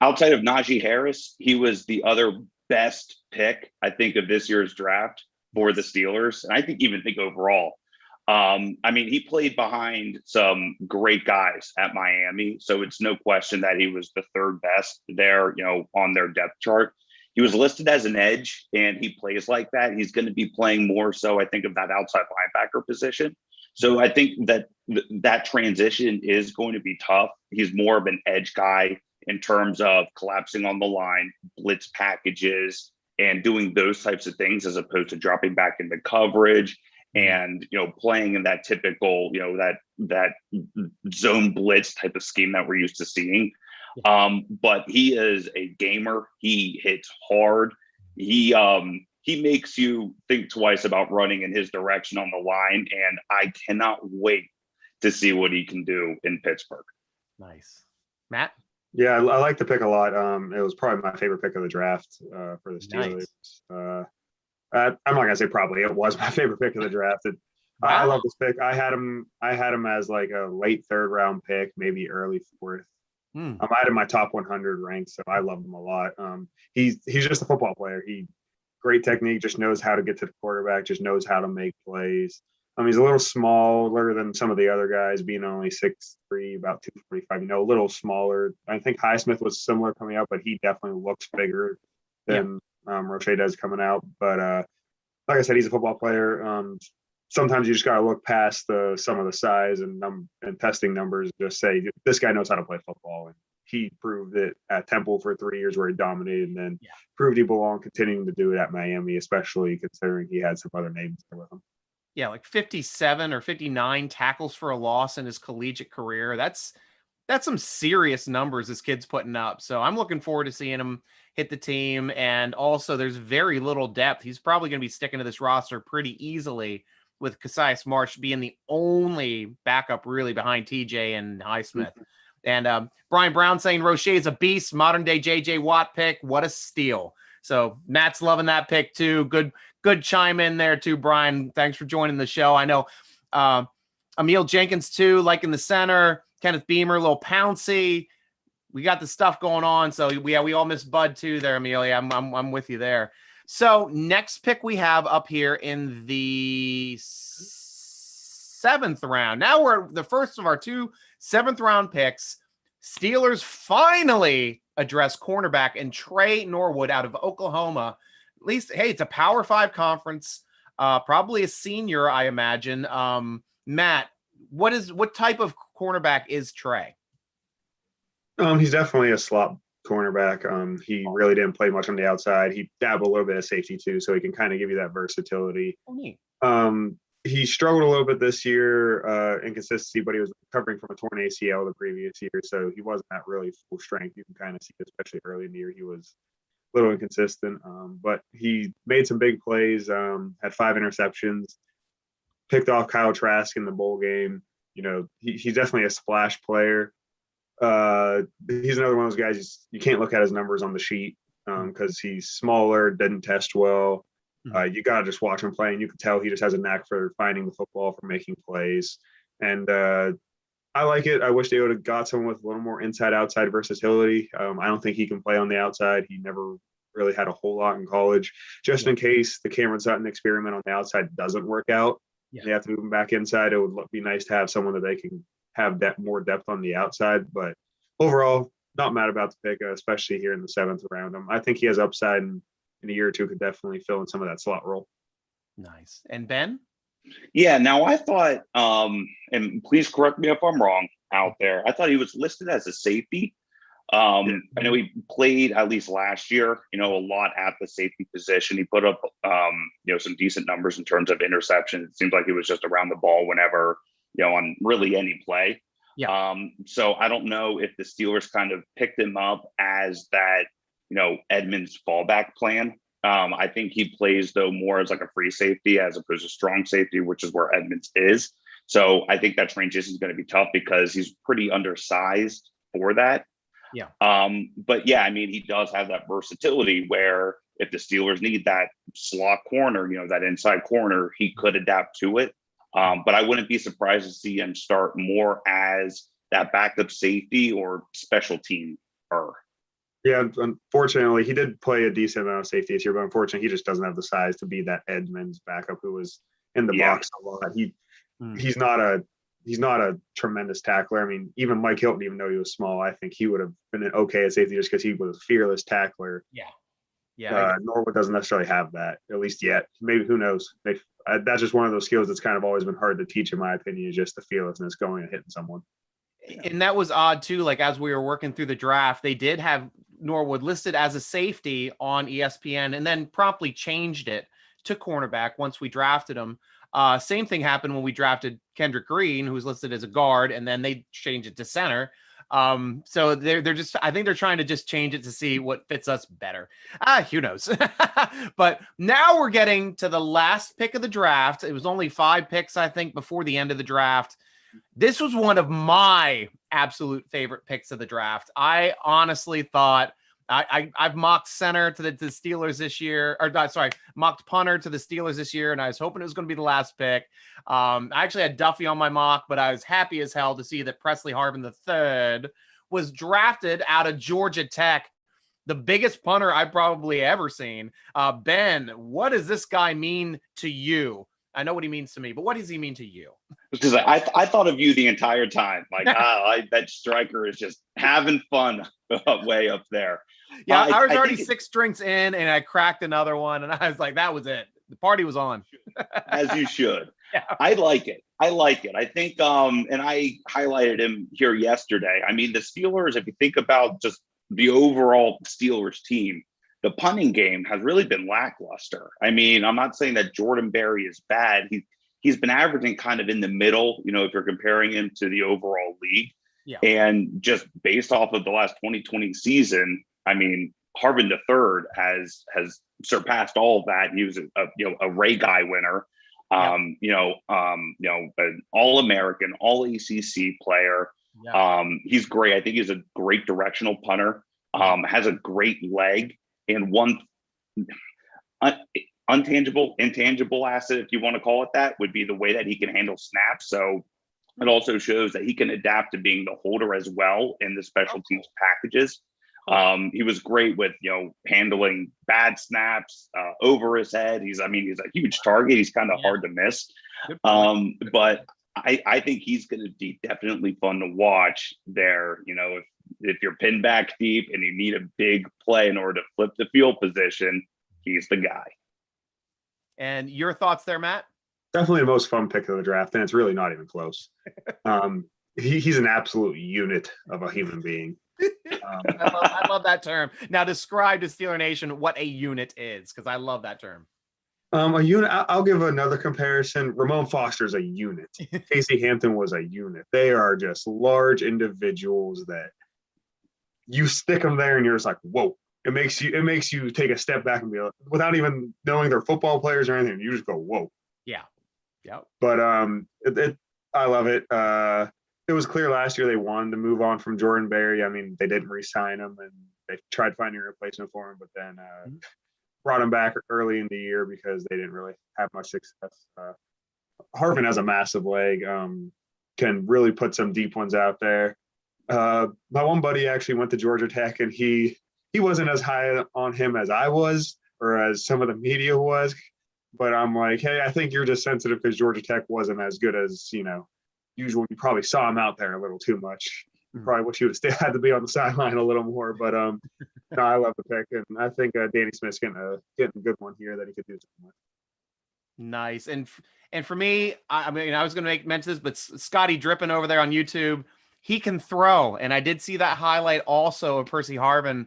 S3: Outside of Najee Harris, he was the other best pick, I think, of this year's draft for the Steelers. And I think overall. He played behind some great guys at Miami. So it's no question that he was the 3rd best there, on their depth chart. He was listed as an edge, and he plays like that. He's going to be playing more so, I think, of that outside linebacker position. So I think that transition is going to be tough. He's more of an edge guy in terms of collapsing on the line, blitz packages, and doing those types of things as opposed to dropping back into coverage and, playing in that typical, that zone blitz type of scheme that we're used to seeing. But he is a gamer. He hits hard. He makes you think twice about running in his direction on the line. And I cannot wait to see what he can do in Pittsburgh.
S1: Nice. Matt?
S2: Yeah, I like the pick a lot. It was probably my favorite pick of the draft for the Steelers. Nice. I'm not gonna say probably. It was my favorite pick of the draft. Wow. I love this pick. I had him as like a late 3rd round pick, maybe early 4th. I had him in my top 100 ranked, so I love him a lot. He's just a football player. He great technique, just knows how to get to the quarterback, just knows how to make plays. He's a little smaller than some of the other guys, being only 6'3", about 245, a little smaller. I think Highsmith was similar coming out, but he definitely looks bigger than Roche does coming out. But like I said, he's a football player. Sometimes you just got to look past some of the size and testing numbers, just say, this guy knows how to play football. And he proved it at Temple for 3 years where he dominated, and then proved he belonged continuing to do it at Miami, especially considering he had some other names there with him.
S1: Yeah, like 57 or 59 tackles for a loss in his collegiate career. That's some serious numbers this kid's putting up. So I'm looking forward to seeing him hit the team. And also there's very little depth. He's probably going to be sticking to this roster pretty easily, with Cassius Marsh being the only backup really behind TJ and Highsmith. And Brian Brown saying Roche is a beast, modern day JJ Watt pick. What a steal. So Matt's loving that pick too. Good chime in there too, Brian. Thanks for joining the show. I know Emil Jenkins too, like in the center. Kenneth Beamer, a little pouncy. We got the stuff going on. So we all miss Bud too there, Amelia. I'm with you there. So next pick we have up here in the 7th round. Now we're the first of our 2 7th round picks. Steelers finally address cornerback and Trey Norwood out of Oklahoma. At least, hey, it's a Power 5 conference. Probably a senior, I imagine. Matt, what type of cornerback is Trey?
S2: He's definitely a slot cornerback. He really didn't play much on the outside. He dabbled a little bit of safety too, so he can kind of give you that versatility.
S1: Oh, neat.
S2: He struggled a little bit this year, inconsistency, but he was recovering from a torn ACL the previous year, so he wasn't at really full strength. You can kind of see, especially early in the year, he was a little inconsistent. But he made some big plays, had 5 interceptions, picked off Kyle Trask in the bowl game. He's definitely a splash player. He's another one of those guys you can't look at his numbers on the sheet because he's smaller, didn't test well. You got to just watch him play, and you can tell he just has a knack for finding the football, for making plays. And I like it. I wish they would have got someone with a little more inside-outside versatility. I don't think he can play on the outside. He never really had a whole lot in college. Just in case the Cameron Sutton experiment on the outside doesn't work out, they have to move him back inside. It would be nice to have someone that they can have more depth on the outside. But overall, not mad about the pick, especially here in the 7th round. I think he has upside, and in a year or two could definitely fill in some of that slot role.
S1: Nice. And Ben?
S3: Yeah, now I thought, and please correct me if I'm wrong out there, I thought he was listed as a safety. I know he played at least last year, a lot at the safety position. He put up, some decent numbers in terms of interception. It seems like he was just around the ball whenever, on really any play.
S1: Yeah.
S3: So I don't know if the Steelers kind of picked him up as that, Edmonds fallback plan. I think he plays though more as like a free safety as opposed to strong safety, which is where Edmonds is. So I think that transition is going to be tough because he's pretty undersized for that.
S1: Yeah.
S3: But yeah, I mean, he does have that versatility where if the Steelers need that slot corner, that inside corner, he could adapt to it. But I wouldn't be surprised to see him start more as that backup safety or special team.
S2: Yeah, unfortunately, he did play a decent amount of safety this year, but unfortunately, he just doesn't have the size to be that Edmonds backup who was in the box a lot. He's not a tremendous tackler. I mean, even Mike Hilton, even though he was small, I think he would have been okay at safety just because he was a fearless tackler.
S1: Yeah.
S2: Norwood doesn't necessarily have that, at least yet. Maybe, who knows? That's just one of those skills that's kind of always been hard to teach, in my opinion, is just the fearlessness going and hitting someone.
S1: And that was odd too. Like as we were working through the draft, they did have Norwood listed as a safety on ESPN and then promptly changed it to cornerback once we drafted him. Same thing happened when we drafted Kendrick Green, who was listed as a guard, and then they changed it to center. So they're just, I think they're trying to just change it to see what fits us better. Who knows? But now we're getting to the last pick of the draft. It was only 5 picks, I think, before the end of the draft. This was one of my absolute favorite picks of the draft. I honestly thought I've mocked center to the Steelers this year, mocked punter to the Steelers this year, and I was hoping it was going to be the last pick. I actually had Duffy on my mock, but I was happy as hell to see that Presley Harvin III was drafted out of Georgia Tech, the biggest punter I've probably ever seen. Ben, what does this guy mean to you? I know what he means to me, but what does he mean to you?
S3: Because I thought of you the entire time. Like, I bet Stryker is just having fun way up there.
S1: Yeah, I was already 6 drinks in, and I cracked another one, and I was like, that was it. The party was on.
S3: As you should.
S1: Yeah.
S3: I like it. I think, and I highlighted him here yesterday. I mean, the Steelers, if you think about just the overall Steelers team, the punting game has really been lackluster. I mean, I'm not saying that Jordan Berry is bad. He's been averaging kind of in the middle, if you're comparing him to the overall league.
S1: Yeah.
S3: And just based off of the last 2020 season, I mean, Harvin III has surpassed all of that. He was a Ray Guy winner, an All-American, All-ACC player.
S1: Yeah.
S3: He's great. I think he's a great directional punter. Has a great leg. And one intangible asset, if you want to call it that, would be the way that he can handle snaps. So it also shows that he can adapt to being the holder as well in the special teams packages. He was great with, handling bad snaps over his head. He's a huge target. He's kind of hard to miss. But I think he's going to be definitely fun to watch there. If you're pinned back deep and you need a big play in order to flip the field position, he's the guy.
S1: And your thoughts there, Matt?
S2: Definitely the most fun pick of the draft, and it's really not even close. He's an absolute unit of a human being.
S1: I love that term. Now describe to Steeler Nation what a unit is, because I love that term.
S2: A unit. I'll give another comparison. Ramon Foster's a unit. Casey Hampton was a unit. They are just large individuals that you stick them there, and you're just like, whoa! It makes you take a step back and be like, without even knowing they're football players or anything. You just go, whoa!
S1: Yeah. Yep.
S2: But I love it. It was clear last year they wanted to move on from Jordan Berry. I mean, they didn't re-sign him, and they tried finding a replacement for him, but then brought him back early in the year because they didn't really have much success. Harvin has a massive leg, can really put some deep ones out there. My one buddy actually went to Georgia Tech, and he wasn't as high on him as I was or as some of the media was. But I'm like, hey, I think you're just sensitive because Georgia Tech wasn't as good as, usual. You probably saw him out there a little too much. Probably wish he would have had to be on the sideline a little more, but no, I love the pick, and I think Danny Smith's getting a good one here that he could do something with.
S1: Nice. And for me, I mean, I was going to mention this, but Scotty Drippin over there on YouTube, he can throw. And I did see that highlight also of Percy Harvin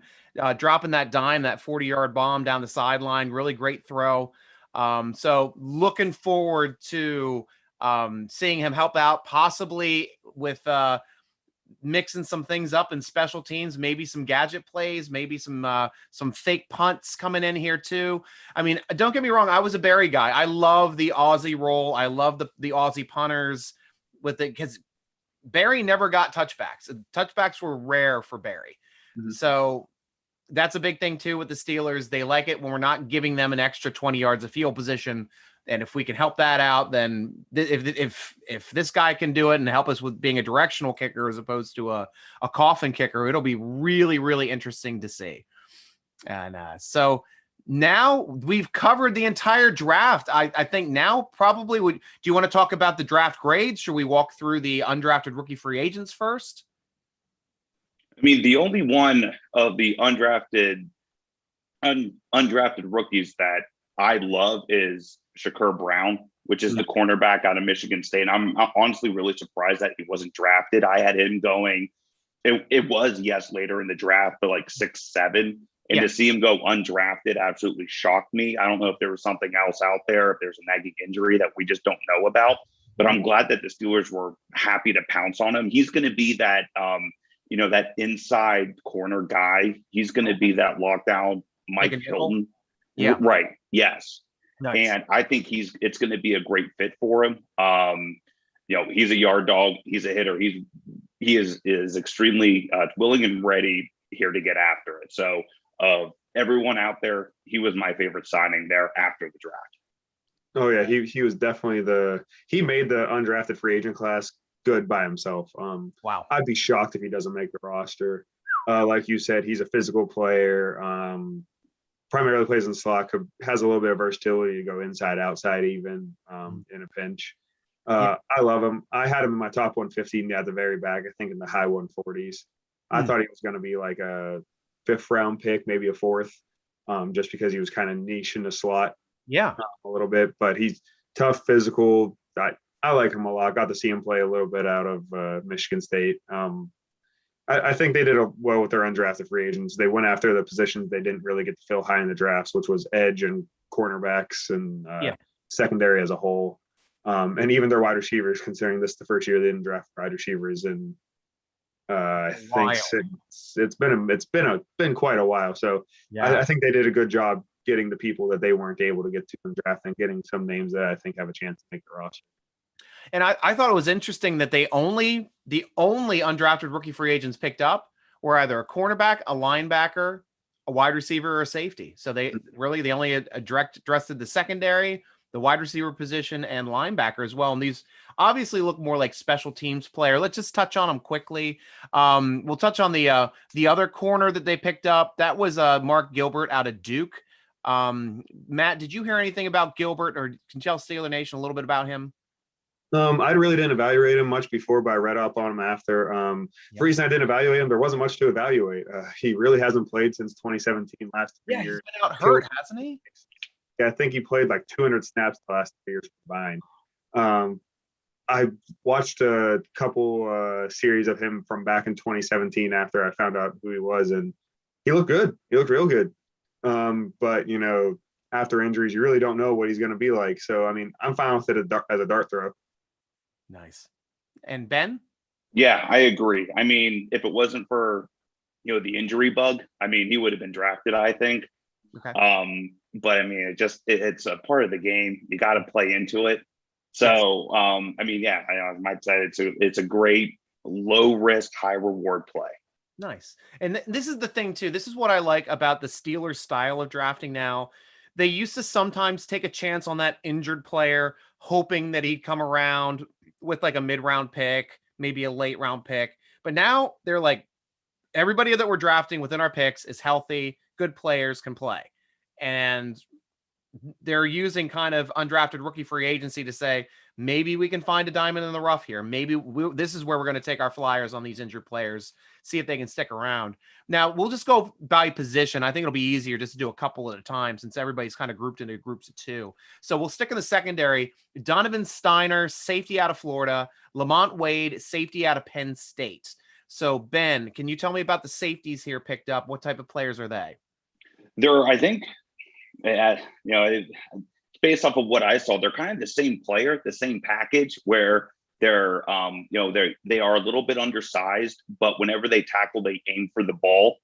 S1: dropping that dime, that 40-yard bomb down the sideline. Really great throw. So looking forward to seeing him help out, possibly with mixing some things up in special teams, maybe some gadget plays, maybe some fake punts coming in here too. I mean, don't get me wrong, I was a Barry guy. I love the Aussie roll. I love the Aussie punters with it because Barry never got touchbacks. Touchbacks were rare for Barry. Mm-hmm. So that's a big thing too with the Steelers. They like it when we're not giving them an extra 20 yards of field position. And if we can help that out, then if this guy can do it and help us with being a directional kicker as opposed to a coffin kicker, it'll be really, really interesting to see. And so now we've covered the entire draft. I think now probably do you want to talk about the draft grades? Should we walk through the undrafted rookie free agents first?
S3: I mean, the only one of the undrafted rookies that I love is Shakur Brown, which is the cornerback out of Michigan State. I'm honestly really surprised that he wasn't drafted. I had him going, it was, yes, later in the draft, but like 6-7. And to see him go undrafted absolutely shocked me. I don't know if there was something else out there, if there's a nagging injury that we just don't know about. But I'm glad that the Steelers were happy to pounce on him. He's going to be that, that inside corner guy. He's going to be that lockdown Mike Hilton.
S1: Yeah.
S3: Right. Yes.
S1: Nice.
S3: And I think it's going to be a great fit for him. He's a yard dog. He's a hitter. He is extremely willing and ready here to get after it. So everyone out there, he was my favorite signing there after the draft.
S2: Oh yeah, he was definitely he made the undrafted free agent class good by himself.
S1: Wow.
S2: I'd be shocked if he doesn't make the roster. Like you said, he's a physical player. Primarily plays in the slot, has a little bit of versatility to go inside, outside, even in a pinch. I love him. I had him in my top 150 at the very back, I think in the high 140s. I thought he was going to be like a 5th round pick, maybe a 4th, just because he was kind of niche in the slot.
S1: Yeah.
S2: A little bit, but he's tough, physical. I like him a lot. Got to see him play a little bit out of Michigan State. I think they did well with their undrafted free agents. They went after the positions they didn't really get to fill high in the drafts, which was edge and cornerbacks and secondary as a whole. And even their wide receivers, considering this the first year they didn't draft wide receivers. And I think it's been quite a while. So I think they did a good job getting the people that they weren't able to get to in draft and getting some names that I think have a chance to make the roster.
S1: And I thought it was interesting that the only undrafted rookie free agents picked up were either a cornerback, a linebacker, a wide receiver, or a safety. So they only addressed the secondary, the wide receiver position, and linebacker as well. And these obviously look more like special teams player. Let's just touch on them quickly. We'll touch on the other corner that they picked up. That was Mark Gilbert out of Duke. Matt, did you hear anything about Gilbert, or can you tell Steeler Nation a little bit about him?
S2: I really didn't evaluate him much before, but I read up on him after. The reason I didn't evaluate him, there wasn't much to evaluate. He really hasn't played since 2017, last 3 years.
S1: He's been out hurt, hasn't he?
S2: Yeah, I think he played like 200 snaps the last 3 years combined. I watched a couple series of him from back in 2017 after I found out who he was, and he looked good. He looked real good. But, after injuries, you really don't know what he's going to be like. So, I mean, I'm fine with it as a dart throw.
S1: Nice. And Ben?
S3: Yeah, I agree. I mean, if it wasn't for, the injury bug, I mean, he would have been drafted, I think.
S1: Okay.
S3: But I mean, it's a part of the game. You got to play into it. So, I mean, I might say it's a great low risk, high reward play.
S1: Nice. And this is the thing too. This is what I like about the Steelers style of drafting now. They used to sometimes take a chance on that injured player, hoping that he'd come around with like a mid-round pick, maybe a late round pick. But now they're like, everybody that we're drafting within our picks is healthy, good players can play. And they're using kind of undrafted rookie free agency to say, maybe we can find a diamond in the rough here. Maybe this is where we're going to take our flyers on these injured players, see if they can stick around. Now, we'll just go by position. I think it'll be easier just to do a couple at a time since everybody's kind of grouped into groups of two. So we'll stick in the secondary. Donovan Steiner, safety out of Florida. Lamont Wade, safety out of Penn State. So, Ben, can you tell me about the safeties here picked up? What type of players are they?
S3: They're, I think, based off of what I saw, they're kind of the same player, the same package, where they're, they are a little bit undersized, but whenever they tackle, they aim for the ball.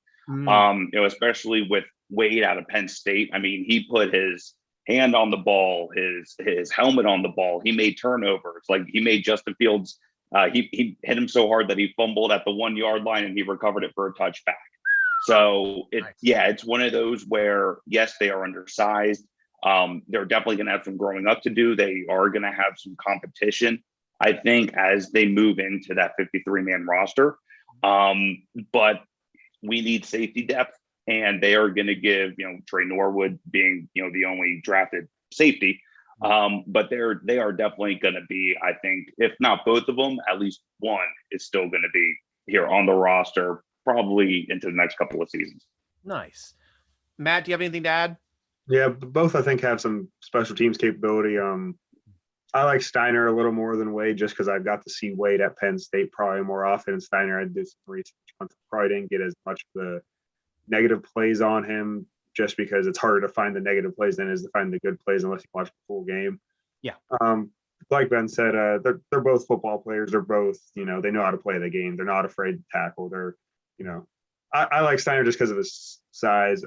S3: Especially with Wade out of Penn State. I mean, he put his hand on the ball, his helmet on the ball. He made turnovers. Like, he made Justin Fields. He hit him so hard that he fumbled at the 1 yard line and he recovered it for a touchback. So it's one of those where, yes, they are undersized. They're definitely going to have some growing up to do. They are going to have some competition, I think, as they move into that 53-man roster. But we need safety depth, and they are going to give, Trey Norwood being, the only drafted safety. But they are definitely going to be, I think, if not both of them, at least one is still going to be here on the roster, probably into the next couple of seasons.
S1: Nice. Matt, do you have anything to add?
S2: Yeah, both I think have some special teams capability. I like Steiner a little more than Wade just because I've got to see Wade at Penn State probably more often. And Steiner, I did some research on, probably didn't get as much of the negative plays on him just because it's harder to find the negative plays than it is to find the good plays unless you watch the full game.
S1: Yeah.
S2: Like Ben said, they're both football players. They're both, they know how to play the game. They're not afraid to tackle. They're, I like Steiner just because of his size.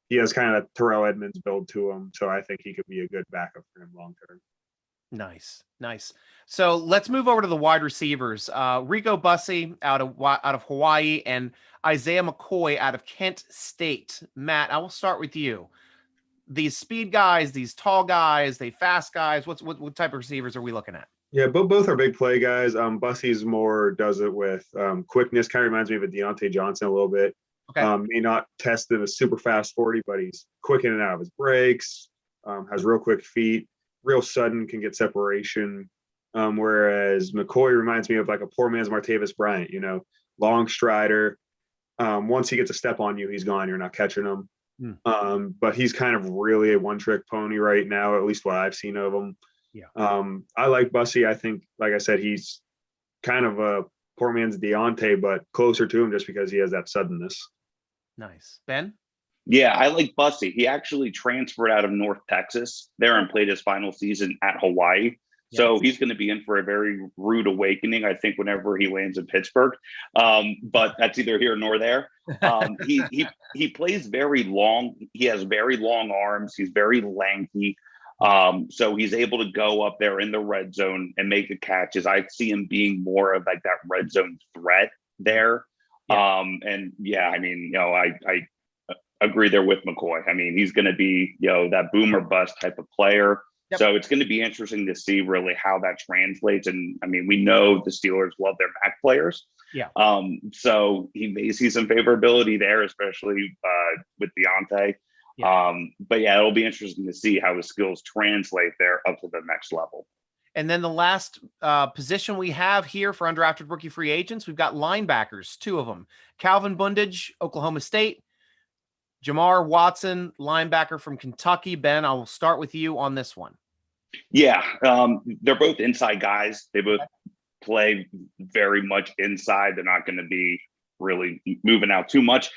S2: He has kind of a Terrell Edmonds build to him, so I think he could be a good backup for him long term.
S1: Nice. So let's move over to the wide receivers. Rico Bussey out of Hawaii and Isaiah McCoy out of Kent State. Matt, I will start with you. These speed guys, these tall guys, they fast guys. What type of receivers are we looking at?
S2: Yeah, both are big play guys. Bussey's more does it with quickness. Kind of reminds me of a Deontay Johnson a little bit.
S1: Okay.
S2: May not test in a super fast 40, but he's quick in and out of his breaks. Has real quick feet. Real sudden, can get separation. Whereas McCoy reminds me of like a poor man's Martavis Bryant. Long strider. Once he gets a step on you, he's gone. You're not catching him. But he's kind of really a one-trick pony right now, at least what I've seen of him.
S1: Yeah.
S2: I like Bussey. I think, like I said, he's kind of a poor man's Deontay, but closer to him just because he has that suddenness.
S1: Nice. Ben?
S3: Yeah, I like Bussey. He actually transferred out of North Texas there and played his final season at Hawaii. So he's going to be in for a very rude awakening, I think, whenever he lands in Pittsburgh. But that's either here nor there. He plays very long. He has very long arms. He's very lanky. So he's able to go up there in the red zone and make the catches. I see him being more of like that red zone threat there. I agree there with McCoy. I mean, he's going to be, that boom or bust type of player. Yep. So it's going to be interesting to see really how that translates. And I mean, we know the Steelers love their MAC players.
S1: Yeah.
S3: So he may see some favorability there, especially with Deontay. Yeah. But yeah, it'll be interesting to see how his skills translate there up to the next level.
S1: And then the last position we have here for undrafted rookie free agents, we've got linebackers, two of them. Calvin Bundage, Oklahoma State. Jamar Watson, linebacker from Kentucky. Ben, I will start with you on this one.
S3: Yeah, they're both inside guys. They both play very much inside. They're not going to be really moving out too much.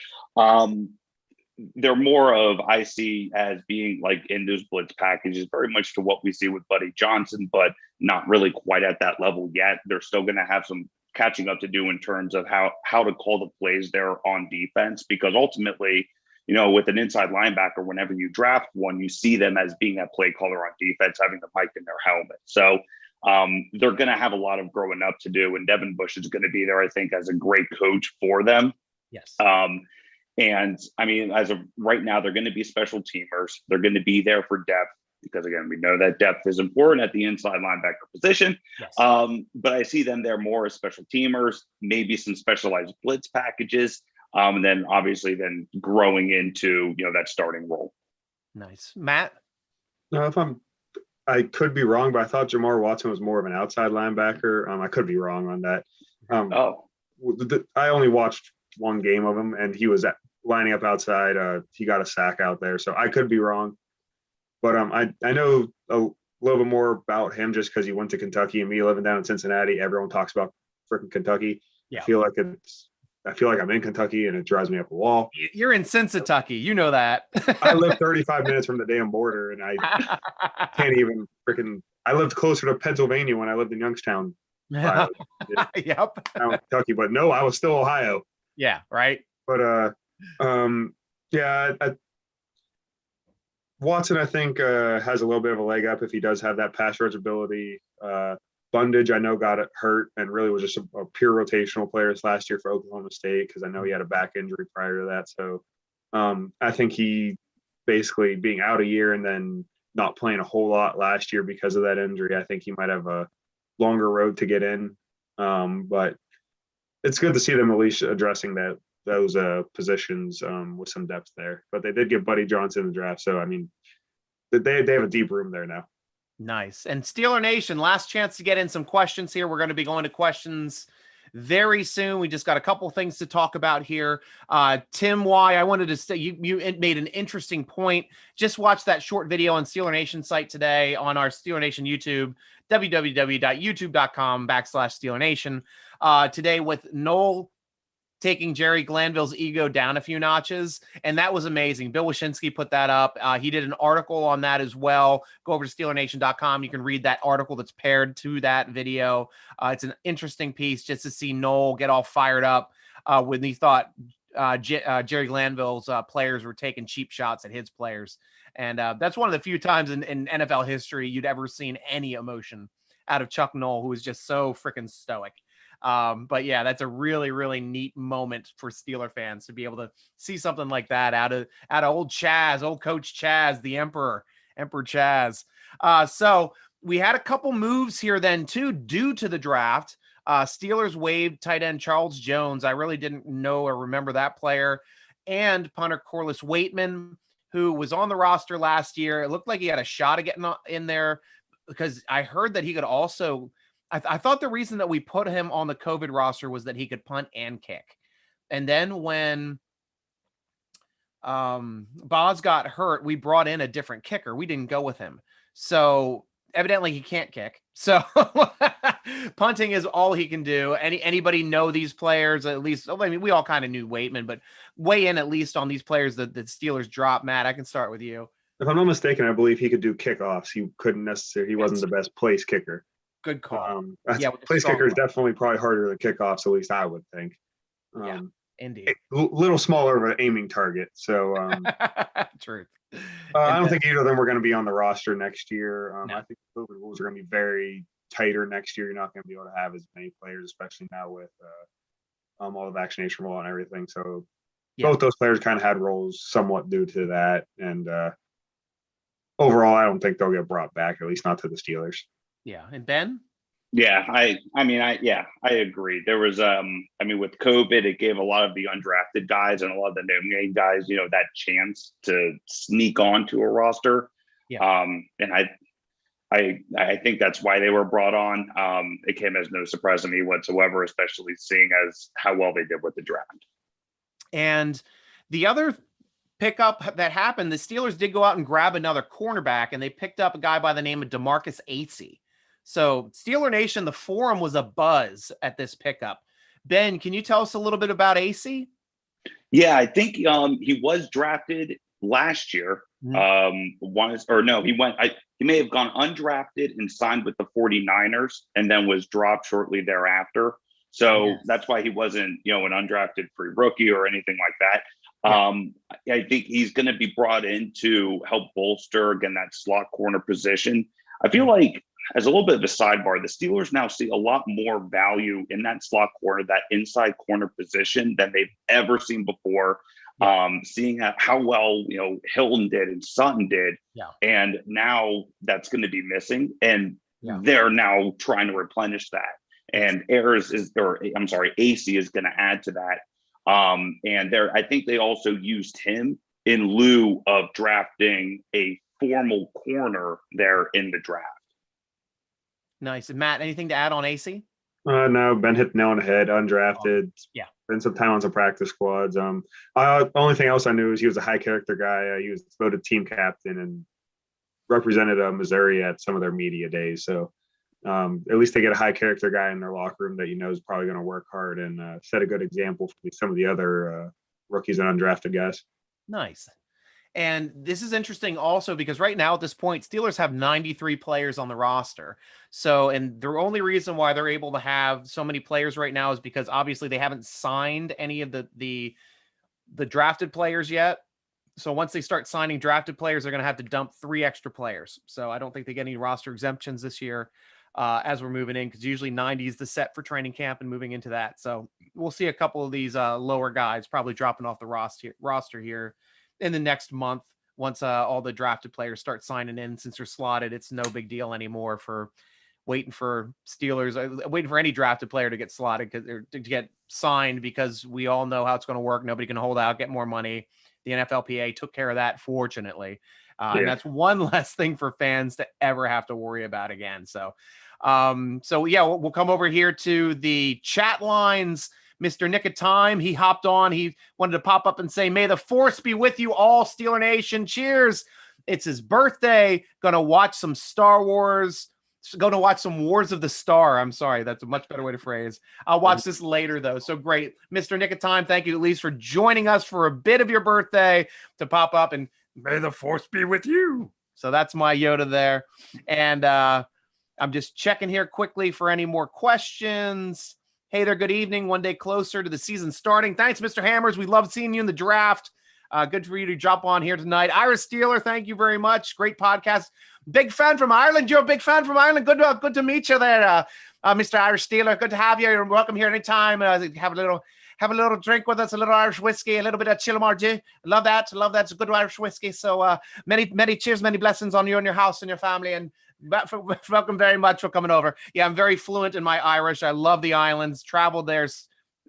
S3: They're more of, I see as being like in those blitz packages, very much to what we see with Buddy Johnson, but not really quite at that level yet. They're still going to have some catching up to do in terms of how to call the plays there on defense, because ultimately, with an inside linebacker, whenever you draft one, you see them as being a play caller on defense, having the mic in their helmet. So they're going to have a lot of growing up to do. And Devin Bush is going to be there, I think, as a great coach for them.
S1: Yes.
S3: And I mean, as of right now, they're going to be special teamers. They're going to be there for depth because, again, we know that depth is important at the inside linebacker position.
S1: Yes.
S3: But I see them there more as special teamers, maybe some specialized blitz packages. And then obviously then growing into, that starting role.
S1: Nice. Matt?
S2: No, I could be wrong, but I thought Jamar Watson was more of an outside linebacker. I could be wrong on that.
S3: Oh,
S2: I only watched one game of him, and he was lining up outside. He got a sack out there, so I could be wrong. But I know a little bit more about him just because he went to Kentucky, and me living down in Cincinnati, everyone talks about freaking Kentucky.
S1: Yeah.
S2: I feel like I'm in Kentucky, and it drives me up a wall.
S1: You're in Cincinnati, you know that.
S2: I live 35 minutes from the damn border, and I can't even freaking. I lived closer to Pennsylvania when I lived in Youngstown, Ohio.
S1: Yep.
S2: Kentucky, but no, I was still Ohio.
S1: Yeah, right.
S2: But yeah, Watson, I think, has a little bit of a leg up if he does have that pass rush ability. Bundage, I know, got it hurt and really was just a pure rotational player this last year for Oklahoma State because I know he had a back injury prior to that. So I think he basically being out a year and then not playing a whole lot last year because of that injury, I think he might have a longer road to get in. But it's good to see them at least addressing those positions with some depth there. But they did get Buddy Johnson in the draft. So, I mean, they have a deep room there now.
S1: Nice. And Steeler Nation, last chance to get in some questions here. We're going to be going to questions very soon. We just got a couple things to talk about here. Tim Y, I wanted to say you made an interesting point. Just watch that short video on Steeler Nation site today on our Steeler Nation YouTube, www.youtube.com/Steeler Nation. Today with Noel taking Jerry Glanville's ego down a few notches. And that was amazing. Bill Wyshynski put that up. He did an article on that as well. Go over to SteelerNation.com. You can read that article that's paired to that video. It's an interesting piece just to see Noel get all fired up when he thought Jerry Glanville's players were taking cheap shots at his players. And that's one of the few times in NFL history you'd ever seen any emotion out of Chuck Noll, who was just so freaking stoic. But yeah, that's a really, really neat moment for Steeler fans to be able to see something like that out of old Coach Chaz, the Emperor Chaz. So we had a couple moves here then too, due to the draft. Steelers waived tight end Charles Jones. I really didn't know or remember that player. And punter Corliss Waitman, who was on the roster last year. It looked like he had a shot of getting in there because I heard that he could also I thought the reason that we put him on the COVID roster was that he could punt and kick. And then when Boz got hurt, we brought in a different kicker. We didn't go with him. So evidently he can't kick. So punting is all he can do. Anybody know these players? At least, I mean, we all kind of knew Waitman, but weigh in at least on these players that the Steelers dropped. Matt, I can start with you.
S2: If I'm not mistaken, I believe he could do kickoffs. He wasn't the best place kicker.
S1: Good call.
S2: Place kicker is definitely probably harder than kickoffs, at least I would think.
S1: Yeah, indeed.
S2: A little smaller of an aiming target. So,
S1: truth.
S2: I don't think either of them were going to be on the roster next year.
S1: No.
S2: I think the COVID rules are going to be very tighter next year. You're not going to be able to have as many players, especially now with all the vaccination rule and everything. So, both those players kind of had roles somewhat due to that. And overall, I don't think they'll get brought back, at least not to the Steelers.
S1: Yeah. And Ben?
S3: Yeah, I agree. There was, with COVID, it gave a lot of the undrafted guys and a lot of the no-name guys, that chance to sneak onto a roster.
S1: Yeah.
S3: And I think that's why they were brought on. It came as no surprise to me whatsoever, especially seeing as how well they did with the draft.
S1: And the other pickup that happened, the Steelers did go out and grab another cornerback, and they picked up a guy by the name of DeMarcus Acey. So Steeler Nation, the forum was a buzz at this pickup. Ben, can you tell us a little bit about Acey?
S3: Yeah, I think he was drafted last year.
S1: Mm-hmm.
S3: He may have gone undrafted and signed with the 49ers and then was dropped shortly thereafter. So That's why he wasn't, an undrafted free rookie or anything like that. Yeah. I think he's going to be brought in to help bolster, again, that slot corner position. I feel like, as a little bit of a sidebar, the Steelers now see a lot more value in that slot corner, that inside corner position than they've ever seen before. Seeing how well, Hilton did and Sutton did.
S1: Yeah. And
S3: now that's going to be missing. And they're now trying to replenish that. And Acey is going to add to that. I think they also used him in lieu of drafting a formal corner there in the draft.
S1: Nice. And Matt, anything to add on AC?
S2: No, Ben hit the nail on the head, undrafted.
S1: Yeah.
S2: Spent some time on some practice squads. Only thing else I knew is he was a high character guy. He was voted team captain and represented Missouri at some of their media days. So at least they get a high character guy in their locker room that is probably going to work hard and set a good example for some of the other rookies and undrafted guys.
S1: Nice. And this is interesting also because right now at this point, Steelers have 93 players on the roster. So, and the only reason why they're able to have so many players right now is because obviously they haven't signed any of the drafted players yet. So once they start signing drafted players, they're going to have to dump 3 extra players. So I don't think they get any roster exemptions this year as we're moving in, because usually 90 is the set for training camp and moving into that. So we'll see a couple of these lower guys probably dropping off the roster here in the next month once all the drafted players start signing in. Since they're slotted, it's no big deal anymore for waiting for Steelers, waiting for any drafted player to get slotted to get signed, because we all know how it's going to work. Nobody can hold out, get more money. The NFLPA took care of that, fortunately. And that's one less thing for fans to ever have to worry about again. So yeah, we'll come over here to the chat lines. Mr. Nick of Time, he hopped on. He wanted to pop up and say, "May the force be with you all, Steeler Nation. Cheers." It's his birthday. Gonna watch some Star Wars. Going to watch some Wars of the Star. I'm sorry. That's a much better way to phrase. I'll watch this later, though. So great. Mr. Nick of Time, thank you at least for joining us for a bit of your birthday to pop up, and may the force be with you. So that's my Yoda there. And I'm just checking here quickly for any more questions. Hey there, good evening. One day closer to the season starting. Thanks, Mr. Hammers. We love seeing you in the draft. Good for you to jump on here tonight. Irish Steeler, thank you very much. Great podcast. Big fan from Ireland. You're a big fan from Ireland. Good to meet you there, Mr. Irish Steeler. Good to have you. You're welcome here anytime. Have a little drink with us, a little Irish whiskey, a little bit of Chilmargy. Love that. It's a good Irish whiskey. So many cheers, many blessings on you and your house and your family. And welcome very much for coming over. Yeah, I'm very fluent in my Irish. I love the islands. Traveled the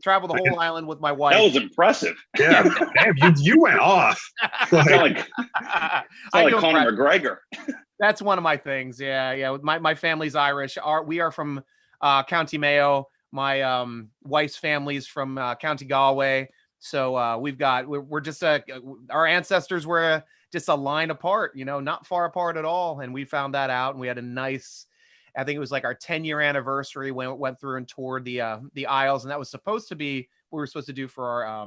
S1: whole island with my wife.
S3: That was impressive.
S2: Yeah, damn, you went off.
S3: like Conor McGregor.
S1: That's one of my things. Yeah. My family's Irish. We are from County Mayo. My wife's family's from County Galway. So we're just our ancestors were just a line apart, not far apart at all. And we found that out, and we had a nice, I think it was like our 10-year anniversary when it went through and toured the Isles. And that was supposed to be what we were supposed to do for our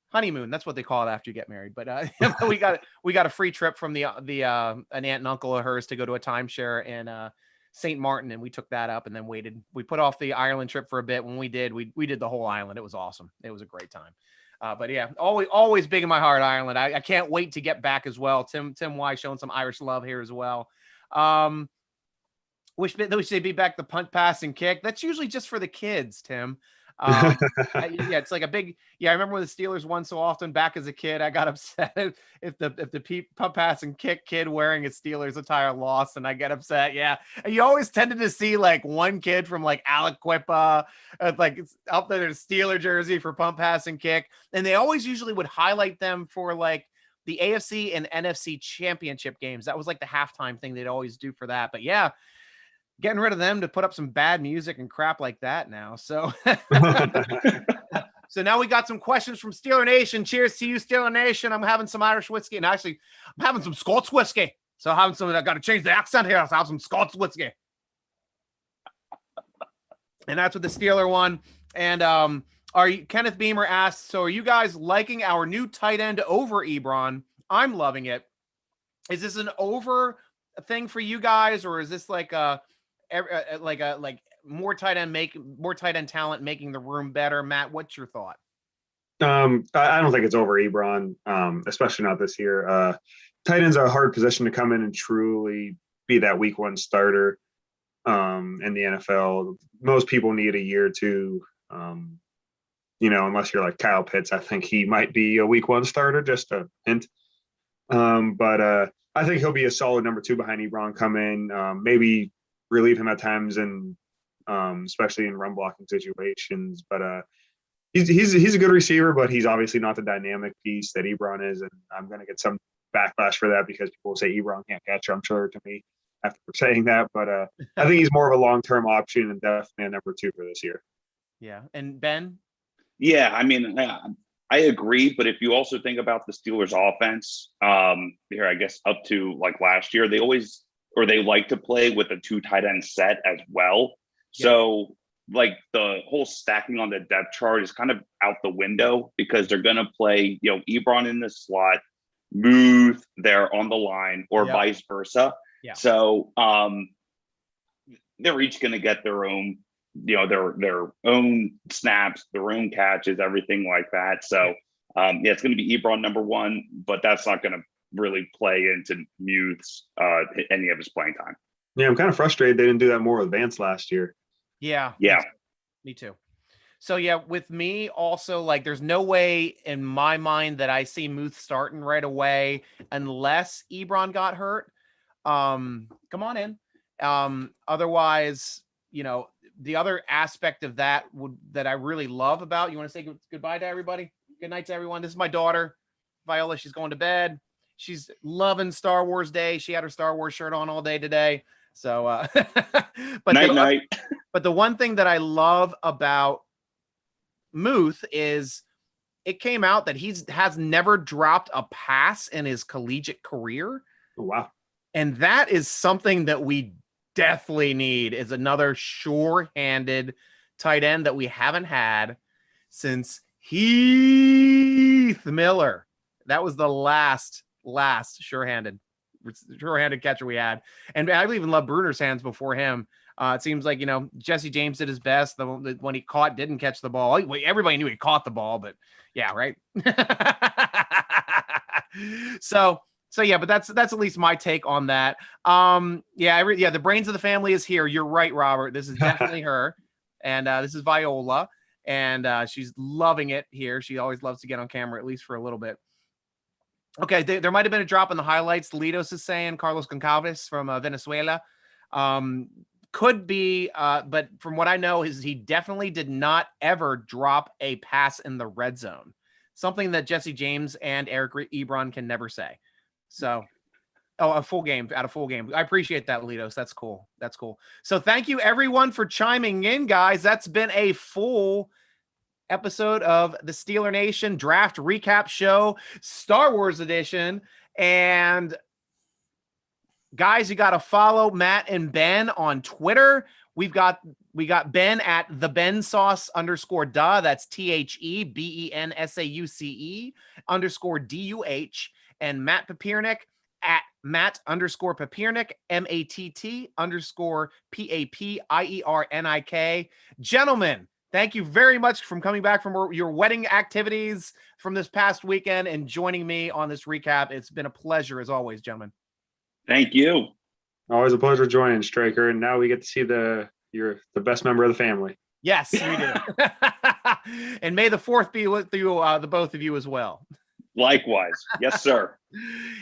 S1: honeymoon. That's what they call it after you get married. But we got a free trip from an aunt and uncle of hers to go to a timeshare in St. Martin, and we took that up and then waited. We put off the Ireland trip for a bit. When we did the whole island. It was awesome. It was a great time. But yeah, always big in my heart, Ireland. I can't wait to get back as well. Tim Y showing some Irish love here as well. Wish they'd be back the punt, pass, and kick. That's usually just for the kids, Tim. It's like a big. Yeah, I remember when the Steelers won so often back as a kid. I got upset if the punt, pass, and kick kid wearing a Steelers attire lost, and I get upset. Yeah, and you always tended to see like one kid from like Aliquippa, like it's up there in a Steeler jersey for punt, pass, and kick, and they always usually would highlight them for like the AFC and NFC championship games. That was like the halftime thing they'd always do for that. But yeah. Getting rid of them to put up some bad music and crap like that now. So, so now we got some questions from Steeler Nation. Cheers to you, Steeler Nation. I'm having some Irish whiskey, and actually, I'm having some Scots whiskey. So I'm having some. I got to change the accent here. So I have some Scots whiskey, and that's with the Steeler one. And Kenneth Beamer asked, so are you guys liking our new tight end over Ebron? I'm loving it. Is this an over thing for you guys, or is this like more tight end talent making the room better? Matt, what's your thought?
S2: I don't think it's over Ebron, especially not this year. Tight end's a hard position to come in and truly be that week one starter in the NFL. Most people need a year or two, unless you're like Kyle Pitts. I think he might be a week one starter, just a hint. But I think he'll be a solid number 2 behind Ebron. Come in, maybe relieve him at times, and especially in run blocking situations. But he's a good receiver, but he's obviously not the dynamic piece that Ebron is. And I'm going to get some backlash for that because people will say Ebron can't catch. I'm sure to me after saying that, but I think he's more of a long-term option and definitely a number 2 for this year.
S1: Yeah, and Ben.
S3: Yeah, I mean, I agree, but if you also think about the Steelers' offense, here I guess up to like last year, they like to play with a 2 tight end set as well.
S1: Yeah.
S3: So like the whole stacking on the depth chart is kind of out the window because they're going to play, Ebron in the slot, Muth there on the line, or vice versa.
S1: Yeah.
S3: So they're each going to get their own, their own snaps, their own catches, everything like that. So it's going to be Ebron number 1, but that's not going to really play into Muth's any of his playing time.
S2: Yeah, I'm kind of frustrated they didn't do that more with Vance last year.
S1: Yeah. Me too. So yeah, with me also, like, there's no way in my mind that I see Muth starting right away unless Ebron got hurt. Come on in. Otherwise, the other aspect of that that I really love about, you want to say goodbye to everybody? Good night to everyone. This is my daughter, Viola. She's going to bed. She's loving Star Wars Day. She had her Star Wars shirt on all day today. So, but
S3: night.
S1: But the one thing that I love about Muth is it came out that has never dropped a pass in his collegiate career.
S2: Oh, wow.
S1: And that is something that we definitely need, is another sure-handed tight end that we haven't had since Heath Miller. That was the last sure-handed catcher we had. And I even love Bruner's hands before him. It seems like, Jesse James did his best. When he didn't catch the ball. Everybody knew he caught the ball, but yeah, right. So yeah, but that's at least my take on that. The brains of the family is here. You're right, Robert. This is definitely her. And this is Viola. And she's loving it here. She always loves to get on camera, at least for a little bit. Okay, there might have been a drop in the highlights. Litos is saying Carlos Goncalves from Venezuela. Could be, but from what I know, he definitely did not ever drop a pass in the red zone. Something that Jesse James and Eric Ebron can never say. So, a full game. I appreciate that, Litos. That's cool. So thank you, everyone, for chiming in, guys. That's been a full episode of the Steeler Nation Draft Recap Show, Star Wars Edition. And guys, you got to follow Matt and Ben on Twitter. We got Ben at the Ben Sauce _duh. That's THEBENSAUCE _DUH. And Matt Papiernik at Matt _Papiernik, MATT _PAPIERNIK. Gentlemen, thank you very much for coming back from your wedding activities from this past weekend and joining me on this recap. It's been a pleasure as always, gentlemen.
S3: Thank you.
S2: Always a pleasure joining, Stryker. And now we get to see you're the best member of the family.
S1: Yes, we do. And may the 4th be with you, the both of you as well.
S3: Likewise. Yes, sir.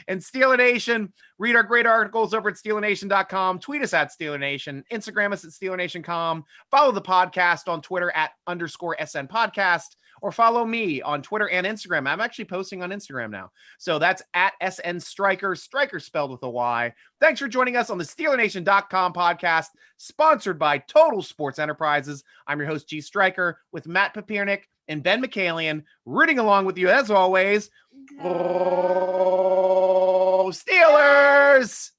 S1: And Steeler Nation, read our great articles over at SteelerNation.com. Tweet us at Steeler Nation. Instagram us at SteelerNation.com. Follow the podcast on Twitter at _SN Podcast. Or follow me on Twitter and Instagram. I'm actually posting on Instagram now. So that's at SN Stryker, Stryker spelled with a Y. Thanks for joining us on the SteelerNation.com podcast, sponsored by Total Sports Enterprises. I'm your host, G.Stryker, with Matt Papiernik and Ben Mickalien, rooting along with you as always. Go Steelers!